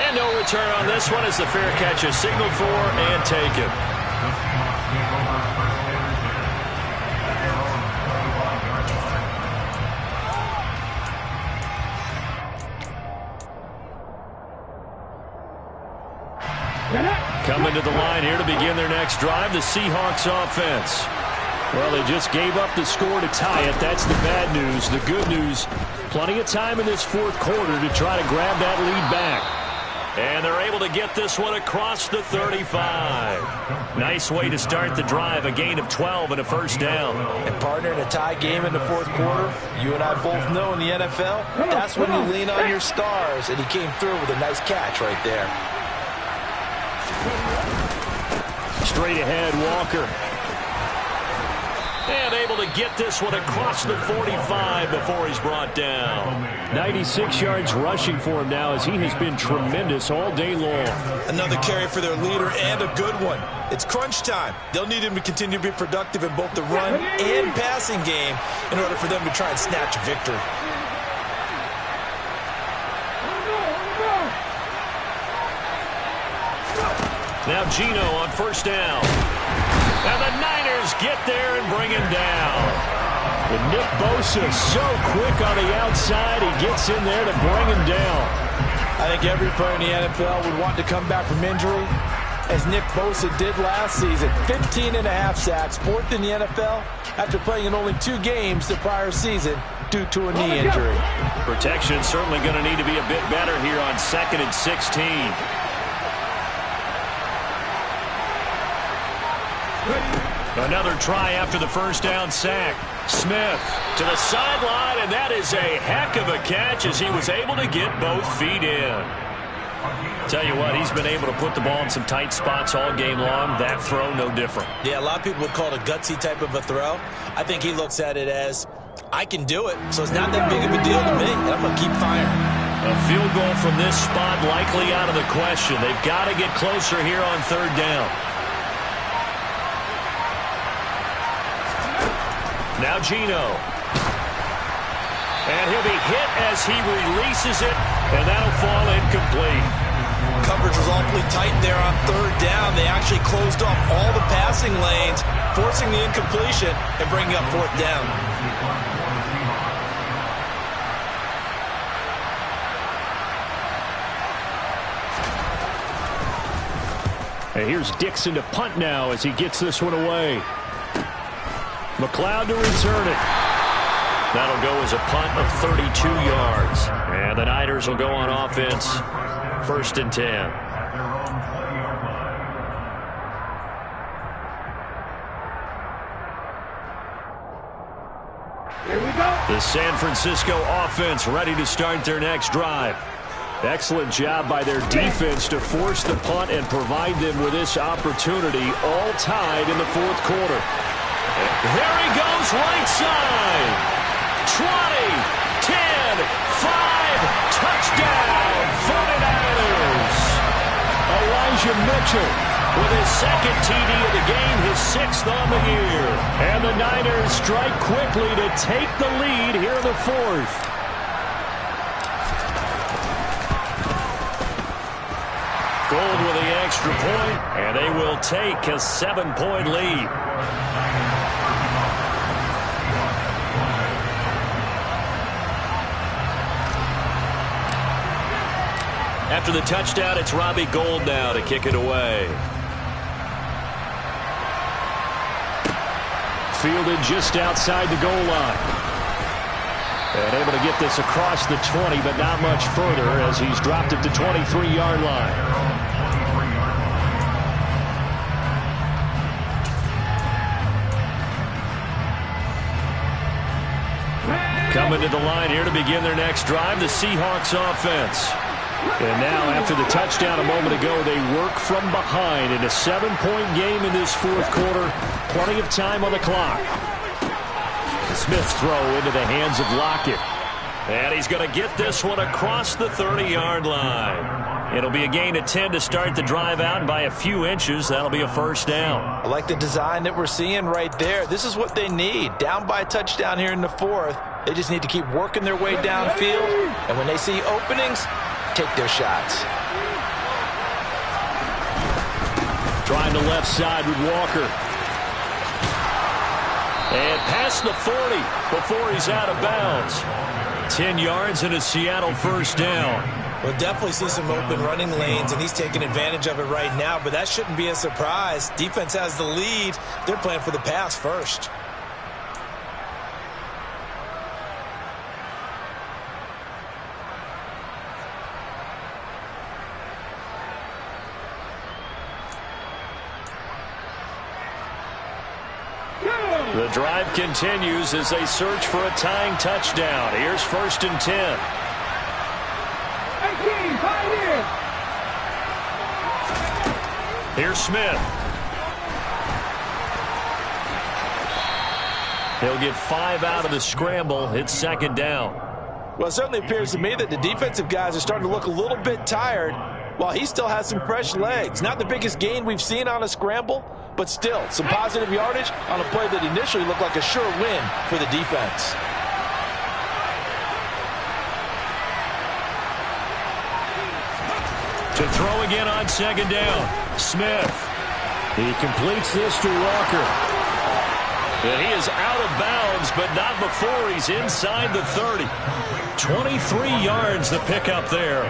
Speaker 1: And no return on this one as the fair catch is signaled for and taken. Coming to the line here to begin their next drive, the Seahawks offense.
Speaker 5: Well, they just gave up the score to tie it. That's the bad news. The good news, plenty of time in this fourth quarter to try to grab that lead back.
Speaker 1: And they're able to get this one across the 35. Nice way to start the drive, a gain of 12 and a first down.
Speaker 2: And partner, in a tie game in the fourth quarter, you and I both know in the NFL, that's when you lean on your stars, and he came through with a nice catch right there.
Speaker 1: Straight ahead, Walker. And able to get this one across the 45 before he's brought down.
Speaker 5: 96 yards rushing for him now as he has been tremendous all day long.
Speaker 2: Another carry for their leader and a good one. It's crunch time. They'll need him to continue to be productive in both the run and passing game in order for them to try and snatch a victory.
Speaker 1: Now Geno on first down. And the Niners get there and bring him down.
Speaker 5: But Nick Bosa so quick on the outside, he gets in there to bring him down.
Speaker 2: I think every player in the NFL would want to come back from injury, as Nick Bosa did last season. 15.5 sacks, fourth in the NFL, after playing in only 2 games the prior season due to a knee injury.
Speaker 1: Protection certainly going to need to be a bit better here on 2nd and 16. Another try after the first down sack. Smith to the sideline, and that is a heck of a catch as he was able to get both feet in. Tell you what, he's been able to put the ball in some tight spots all game long. That throw, no different.
Speaker 2: Yeah, a lot of people would call it a gutsy type of a throw. I think he looks at it as, I can do it, so it's not that big of a deal to me, and I'm going to keep firing.
Speaker 1: A field goal from this spot likely out of the question. They've got to get closer here on 3rd down. Now Geno. And he'll be hit as he releases it, and that'll fall incomplete.
Speaker 2: Coverage was awfully tight there on 3rd down. They actually closed off all the passing lanes, forcing the incompletion and bringing up 4th down.
Speaker 5: And here's Dixon to punt now as he gets this one away. McLeod to return it.
Speaker 1: That'll go as a punt of 32 yards. And the Niners will go on offense. 1st and 10.
Speaker 3: Here we go.
Speaker 1: The San Francisco offense ready to start their next drive.
Speaker 5: Excellent job by their defense to force the punt and provide them with this opportunity, all tied in the fourth quarter.
Speaker 1: Here he goes right side. 20, 10, 5, touchdown, 49ers.
Speaker 5: Elijah Mitchell
Speaker 1: with his 2nd TD of the game, his 6th on the year.
Speaker 5: And the Niners strike quickly to take the lead here in the 4th.
Speaker 1: Gold with the extra point, and they will take a 7-point lead. After the touchdown, it's Robbie Gould now to kick it away.
Speaker 5: Fielded just outside the goal line. And able to get this across the 20, but not much further as he's dropped it to 23-yard line. Coming to the line here to begin their next drive, the Seahawks offense. And now, after the touchdown a moment ago, they work from behind in a 7-point game in this fourth quarter. Plenty of time on the clock. Smith's throw into the hands of Lockett.
Speaker 1: And he's going to get this one across the 30-yard line. It'll be a gain of 10 to start the drive out, and by a few inches, that'll be a first down.
Speaker 2: I like the design that we're seeing right there. This is what they need. Down by a touchdown here in the 4th. They just need to keep working their way downfield. And when they see openings, take their shots.
Speaker 5: Trying the left side with Walker.
Speaker 1: And past the 40 before he's out of bounds.
Speaker 5: 10 yards and a Seattle first down.
Speaker 2: We'll definitely see some open running lanes, and he's taking advantage of it right now, but that shouldn't be a surprise. Defense has the lead. They're playing for the pass first.
Speaker 1: The drive continues as they search for a tying touchdown. Here's 1st and 10.
Speaker 3: 18, 5 years.
Speaker 1: Here's Smith. He'll get 5 out of the scramble. It's 2nd down.
Speaker 2: Well, it certainly appears to me that the defensive guys are starting to look a little bit tired while he still has some fresh legs. Not the biggest gain we've seen on a scramble, but still some positive yardage on a play that initially looked like a sure win for the defense.
Speaker 1: To throw again on 2nd down. Smith. He completes this to Walker. And he is out of bounds, but not before he's inside the 30. 23 yards the pickup there.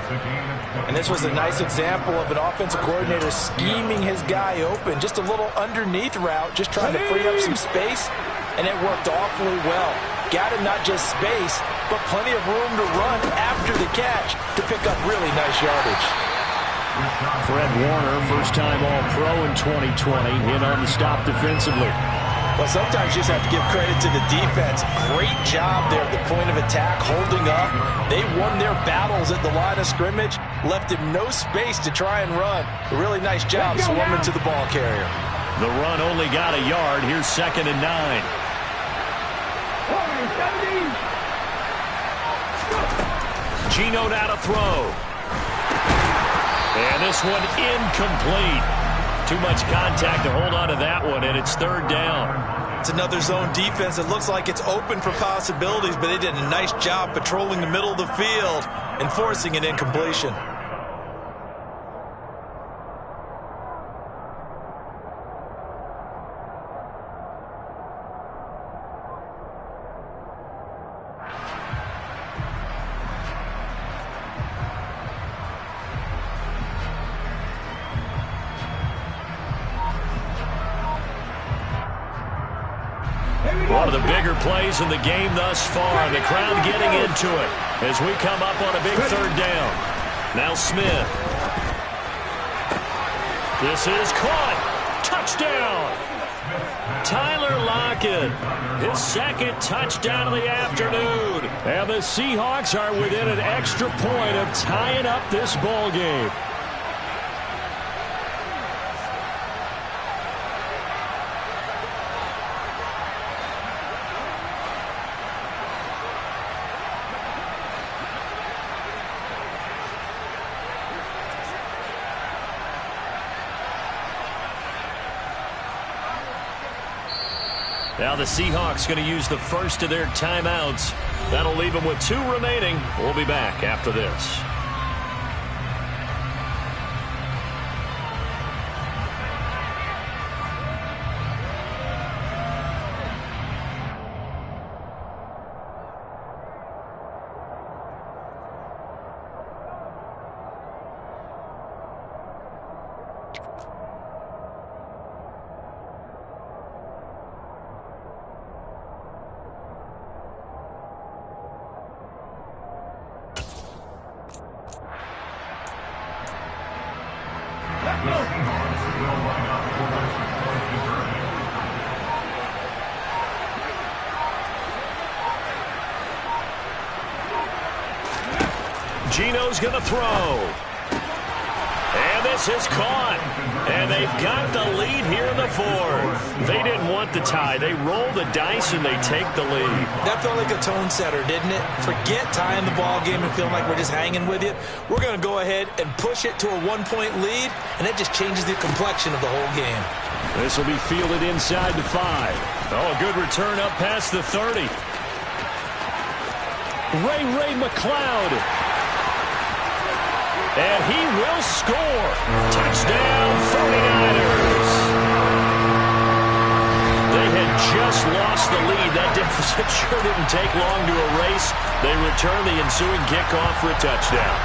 Speaker 2: And this was a nice example of an offensive coordinator scheming his guy open. Just a little underneath route, just trying to free up some space, and it worked awfully well. Got him not just space, but plenty of room to run after the catch to pick up really nice yardage.
Speaker 5: Fred Warner, first-time All-Pro in 2020, in on the stop defensively.
Speaker 2: Well, sometimes you just have to give credit to the defense. Great job there at the point of attack, holding up. They won their battles at the line of scrimmage, left him no space to try and run. A really nice job swarming to the ball carrier.
Speaker 1: The run only got a yard. Here's 2nd and 9.
Speaker 3: 17.
Speaker 1: Geno now to throw. And this one incomplete. Too much contact to hold on to that one, and it's 3rd down.
Speaker 2: It's another zone defense. It looks like it's open for possibilities, but they did a nice job patrolling the middle of the field and forcing an incompletion.
Speaker 1: One of the bigger plays in the game thus far. The crowd getting into it as we come up on a big 3rd down. Now Smith. This is caught. Touchdown. Tyler Lockett. His 2nd touchdown of the afternoon. And the Seahawks are within an extra point of tying up this ball game. Now the Seahawks going to use the first of their timeouts. That'll leave them with 2 remaining. We'll be back after this. Geno's going to throw. And this is caught. And they've got the lead here in the 4th. They didn't want the tie. They roll the dice and they take the lead.
Speaker 2: That felt like a tone setter, didn't it? Forget tying the ball game and feeling like we're just hanging with you. We're going to go ahead and push it to a 1-point lead, and that just changes the complexion of the whole game.
Speaker 1: This will be fielded inside the 5. Oh, a good return up past the 30. Ray McLeod. And he will score. Touchdown, 49ers. They had just lost the lead. That deficit sure didn't take long to erase. They return the ensuing kickoff for a touchdown.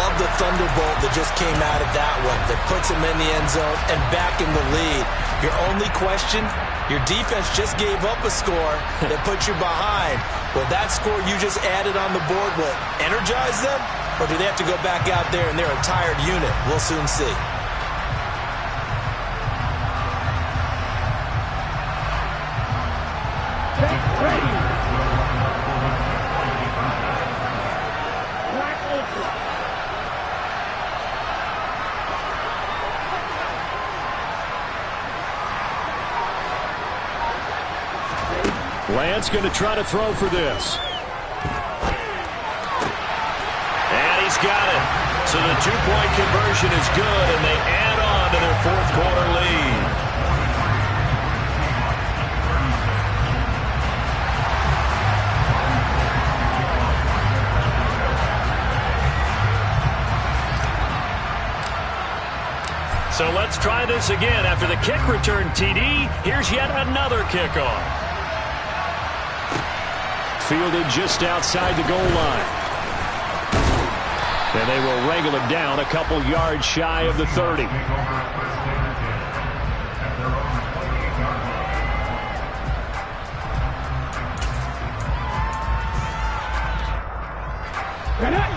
Speaker 2: Love the thunderbolt that just came out of that one that puts him in the end zone and back in the lead. Your only question, your defense just gave up a score that put you behind. Will that score you just added on the board will energize them? Or do they have to go back out there and they're a tired unit? We'll soon see.
Speaker 5: Lance going to try to throw for this.
Speaker 1: And he's got it. So the two-point conversion is good, and they add on to their fourth-quarter lead. So let's try this again. After the kick return TD, here's yet another kickoff.
Speaker 5: Fielded just outside the goal line. And they will wrangle him down a couple yards shy of the 30.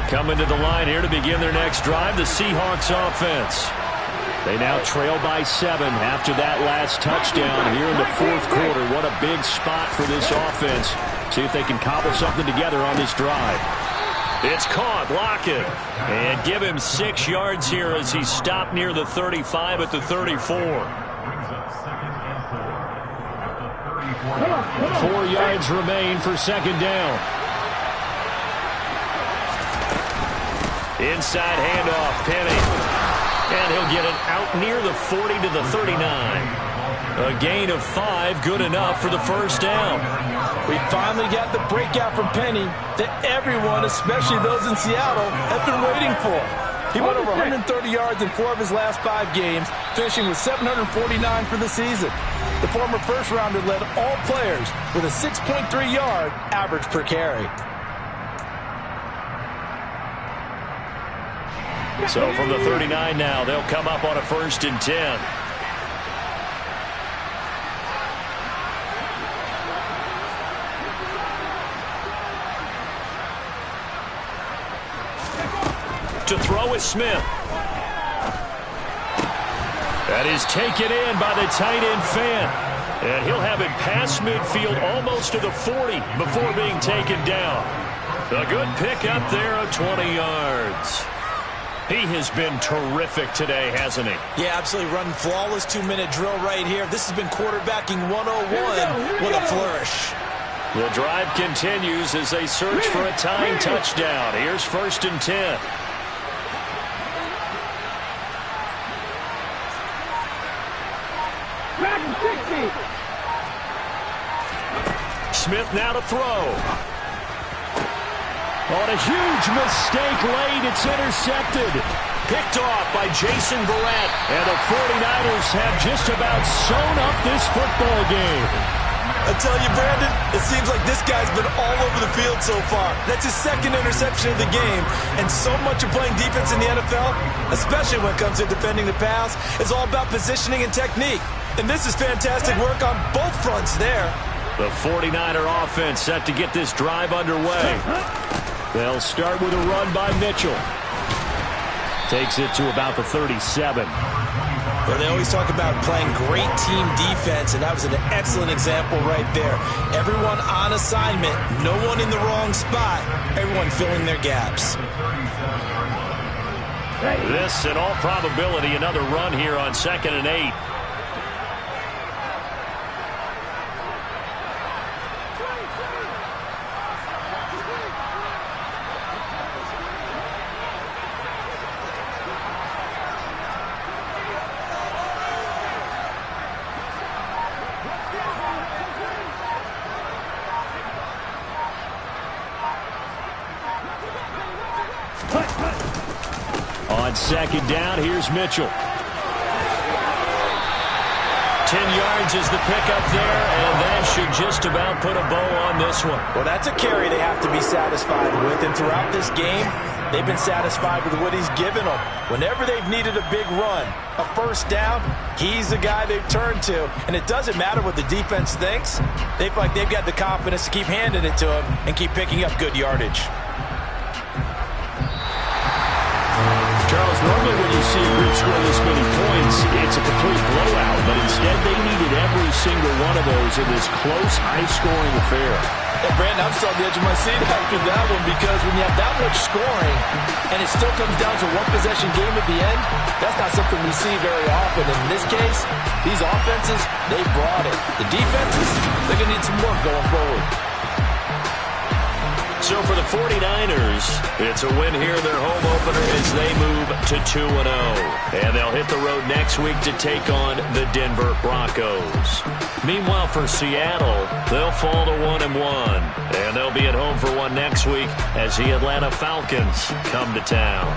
Speaker 5: Coming to the line here to begin their next drive, the Seahawks offense. They now trail by 7 after that last touchdown here in the fourth quarter. What a big spot for this offense. See if they can cobble something together on this drive.
Speaker 1: It's caught, Lockett. And give him 6 yards here as he stopped near the 35 at the 34.
Speaker 5: 4 yards remain for second down.
Speaker 1: Inside handoff, Penny. And he'll get it out near the 40 to the 39. A gain of 5, good enough for the first down.
Speaker 2: We finally got the breakout from Penny that everyone, especially those in Seattle, have been waiting for. He went over 130 yards in 4 of his last 5 games, finishing with 749 for the season. The former first-rounder led all players with a 6.3-yard average per carry.
Speaker 1: So from the 39 now, they'll come up on a 1st and 10. To throw is Smith. That is taken in by the tight end Fant. And he'll have it past midfield almost to the 40 before being taken down. A good pick up there of 20 yards. He has been terrific today, hasn't he?
Speaker 2: Yeah, absolutely running flawless 2-minute drill right here. This has been quarterbacking 101 with a flourish.
Speaker 1: The drive continues as they search for a tying touchdown. Here's 1st and 10. Smith now to throw.
Speaker 5: On a huge mistake late, it's intercepted.
Speaker 1: Picked off by Jason Verrett.
Speaker 5: And the 49ers have just about sewn up this football game.
Speaker 2: I tell you, Brandon, it seems like this guy's been all over the field so far. That's his 2nd interception of the game. And so much of playing defense in the NFL, especially when it comes to defending the pass, is all about positioning and technique. And this is fantastic work on both fronts there.
Speaker 1: The 49er offense set to get this drive underway.
Speaker 5: They'll start with a run by Mitchell. Takes it to about the 37.
Speaker 2: Well, they always talk about playing great team defense, and that was an excellent example right there. Everyone on assignment, no one in the wrong spot, everyone filling their gaps.
Speaker 1: This, in all probability, another run here on 2nd and 8.
Speaker 5: On 2nd down, here's Mitchell.
Speaker 1: 10 yards yards is the pickup there, and that should just about put a bow on this one.
Speaker 2: Well, that's a carry they have to be satisfied with, and throughout this game, they've been satisfied with what he's given them. Whenever they've needed a big run, a first down, he's the guy they've turned to. And it doesn't matter what the defense thinks. They feel like they've got the confidence to keep handing it to him and keep picking up good yardage.
Speaker 5: Charles, normally when you see a group score this many points, it's a complete blowout. But instead, they needed every single one of those in this close, high-scoring affair.
Speaker 2: Yeah, Brandon, I'm still on the edge of my seat after that one, because when you have that much scoring and it still comes down to one possession game at the end, that's not something we see very often. And in this case, these offenses, they brought it. The defenses, they're going to need some work going forward.
Speaker 1: So for the 49ers, it's a win here, their home opener, as they move to 2-0. And they'll hit the road next week to take on the Denver Broncos. Meanwhile, for Seattle, they'll fall to 1-1. And they'll be at home for one next week as the Atlanta Falcons come to town.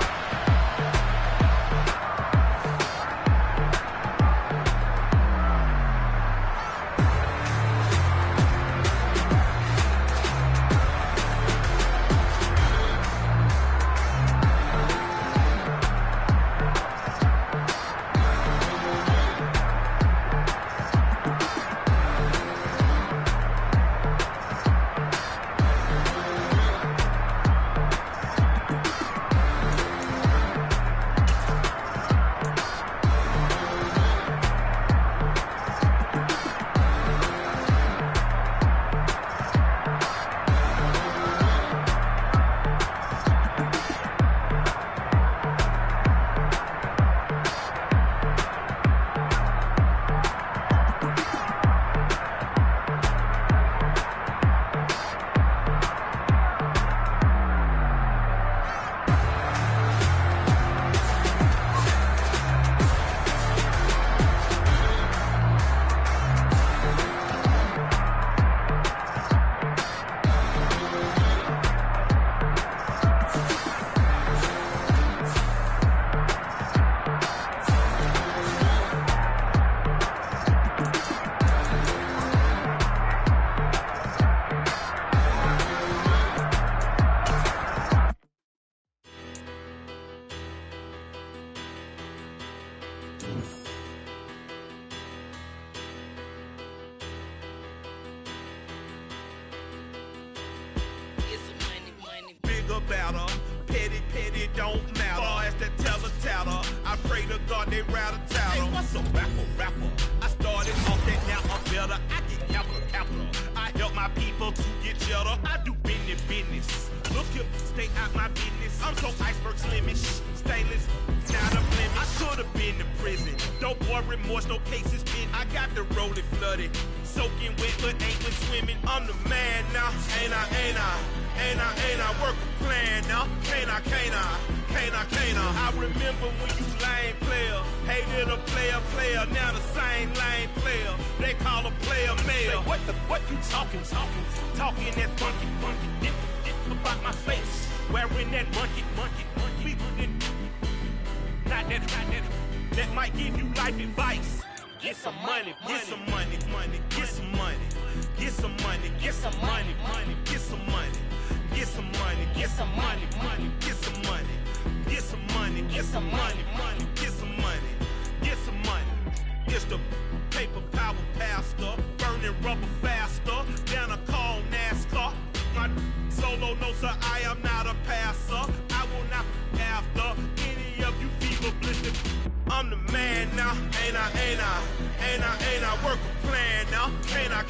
Speaker 6: Better, petty, don't matter. Far as that teller, I pray to God they rattle tattle. Hey, what's a rapper? I started off that, now I'm better. I get capital. I help my people to get cheddar. I do business. Look here, stay out my business. I'm so iceberg slimish, stainless, not a blemish. I could've been to prison. Don't boy remorse, no cases been. I got the rolling flooded, soaking wet, but ain't been swimming. I'm the man now, ain't I work a plan now. Can't I? I remember when you lame player, hated a player, now the same lame player. They call a player mayor. Say, what you talking that funky, get about my face, wearing that monkey. We didn't, not that might give you life advice. Get some money, get some money, get some money, get some money, get some money, get some money. Get some money, get some money, get some money, get some money, get some money, get some money, get some money. It's the paper power pastor, burning rubber faster, down a call NASCAR. My solo no sir, I am not a passer. I will not after any of you fever blistered. I'm the man now, ain't I work a plan now. Can't I?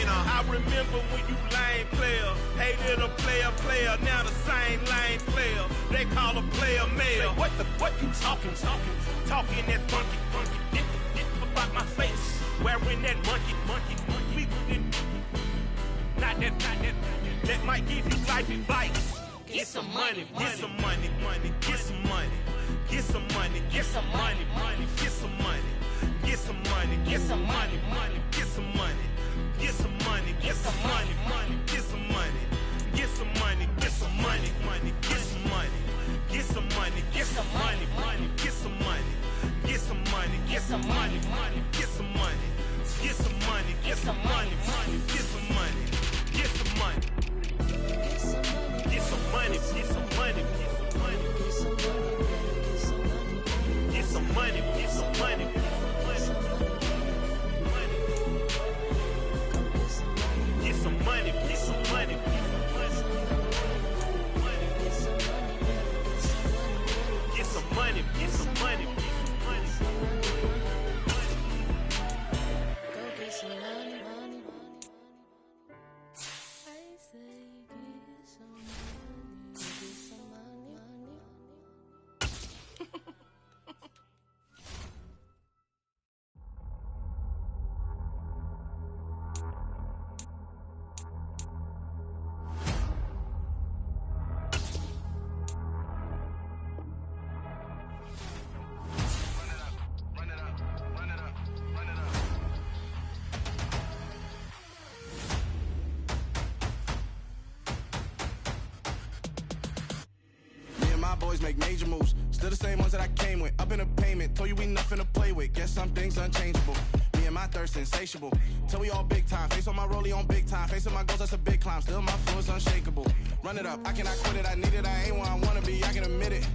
Speaker 6: I remember when you lame player, hated a player, now the same lame player. They call a player mayor. Say, what you talking that funky, get about my face, wearing that monkey. We didn't, not that might give you life advice. Get some money, get some money, get some money. Get some money, get some money, get some money, get some money, get some money, get some money, get some money, get some money, get some money, get some money, get some money, get some money, get some money, get some money, get some money, get some money, get some money, get some money. money, get some money, get some money. Get some money, get some money, get some money. Get some money, get some money, get some money. Get some money, get some money, get some money. Get some money, get some money, get some money.
Speaker 7: Go get some money, money. I say get some money, get some money, money.
Speaker 8: Me and my boys make major moves. Still the same ones that I came with. Up in the payment. Told you we nothing to play with. Guess some things unchangeable. Me and my thirst insatiable. Till we all big time. Face on my rollie on big time. Facing my goals, that's a big climb. Still my flow is unshakable. Run it up. I cannot quit it. I need it. I ain't where I wanna be. I can admit it.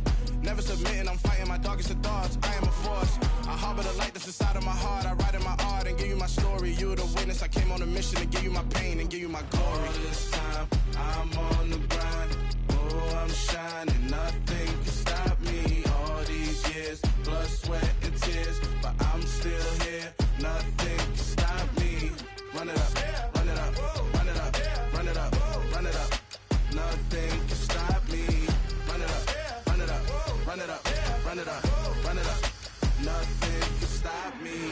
Speaker 8: Never submitting. I'm fighting my darkest of thoughts. I am a force. I harbor the light that's inside of my heart. I write in my art and give you my story. You the witness. I came on a mission to give you my pain and give you my glory. All this time, I'm on the grind. Oh, I'm shining. Nothing can stop me. All these years, blood, sweat, and tears. But I'm still here. Nothing can stop me. Run it up, run it up, run it up, run it up, run it up. Nothing can stop me. Run it up, run it up, run it up, run it up, run it up. Nothing can stop me.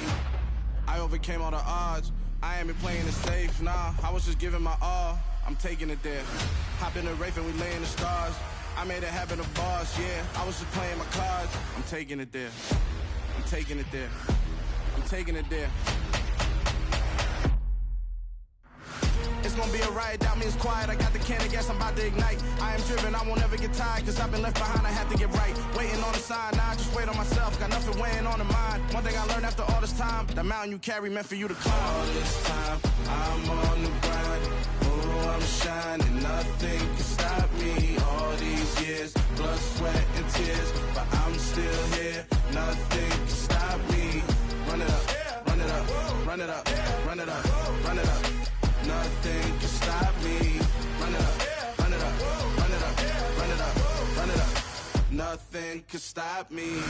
Speaker 8: I overcame all the odds. I ain't been playing it safe, nah. I was just giving my all. I'm taking it there. Hop in the Wraith and we lay in the stars. I made it happen to boss, yeah. I was just playing my cards. I'm taking it there. I'm taking it there. I'm taking it there. It's gonna be a riot, doubt me it's quiet. I got the can of gas, I'm about to ignite. I am driven, I won't ever get tired, cause I've been left behind, I have to get right. Waiting on the sign, now I just wait on myself. Got nothing weighing on the mind. One thing I learned after all this time, the mountain you carry meant for you to climb. All this time, I'm on the grind. Oh, I'm shining, nothing can stop me. All these years, blood, sweat, and tears. But I'm still here, nothing can stop me. Run it up, run it up, run it up, run it up, run it up. Nothing can stop me. Run it up, run it up, run it up, run it up, run it up. Nothing can stop me.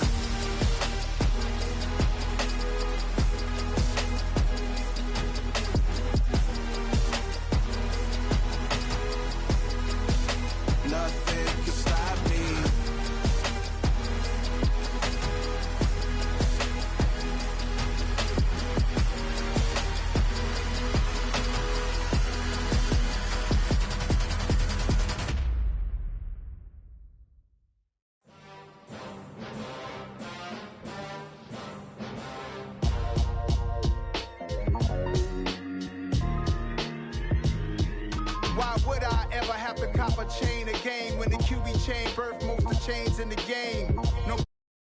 Speaker 8: Nothing can stop me.
Speaker 9: Why would I ever have to cop a chain a game when the QB chain birth most of chains in the game?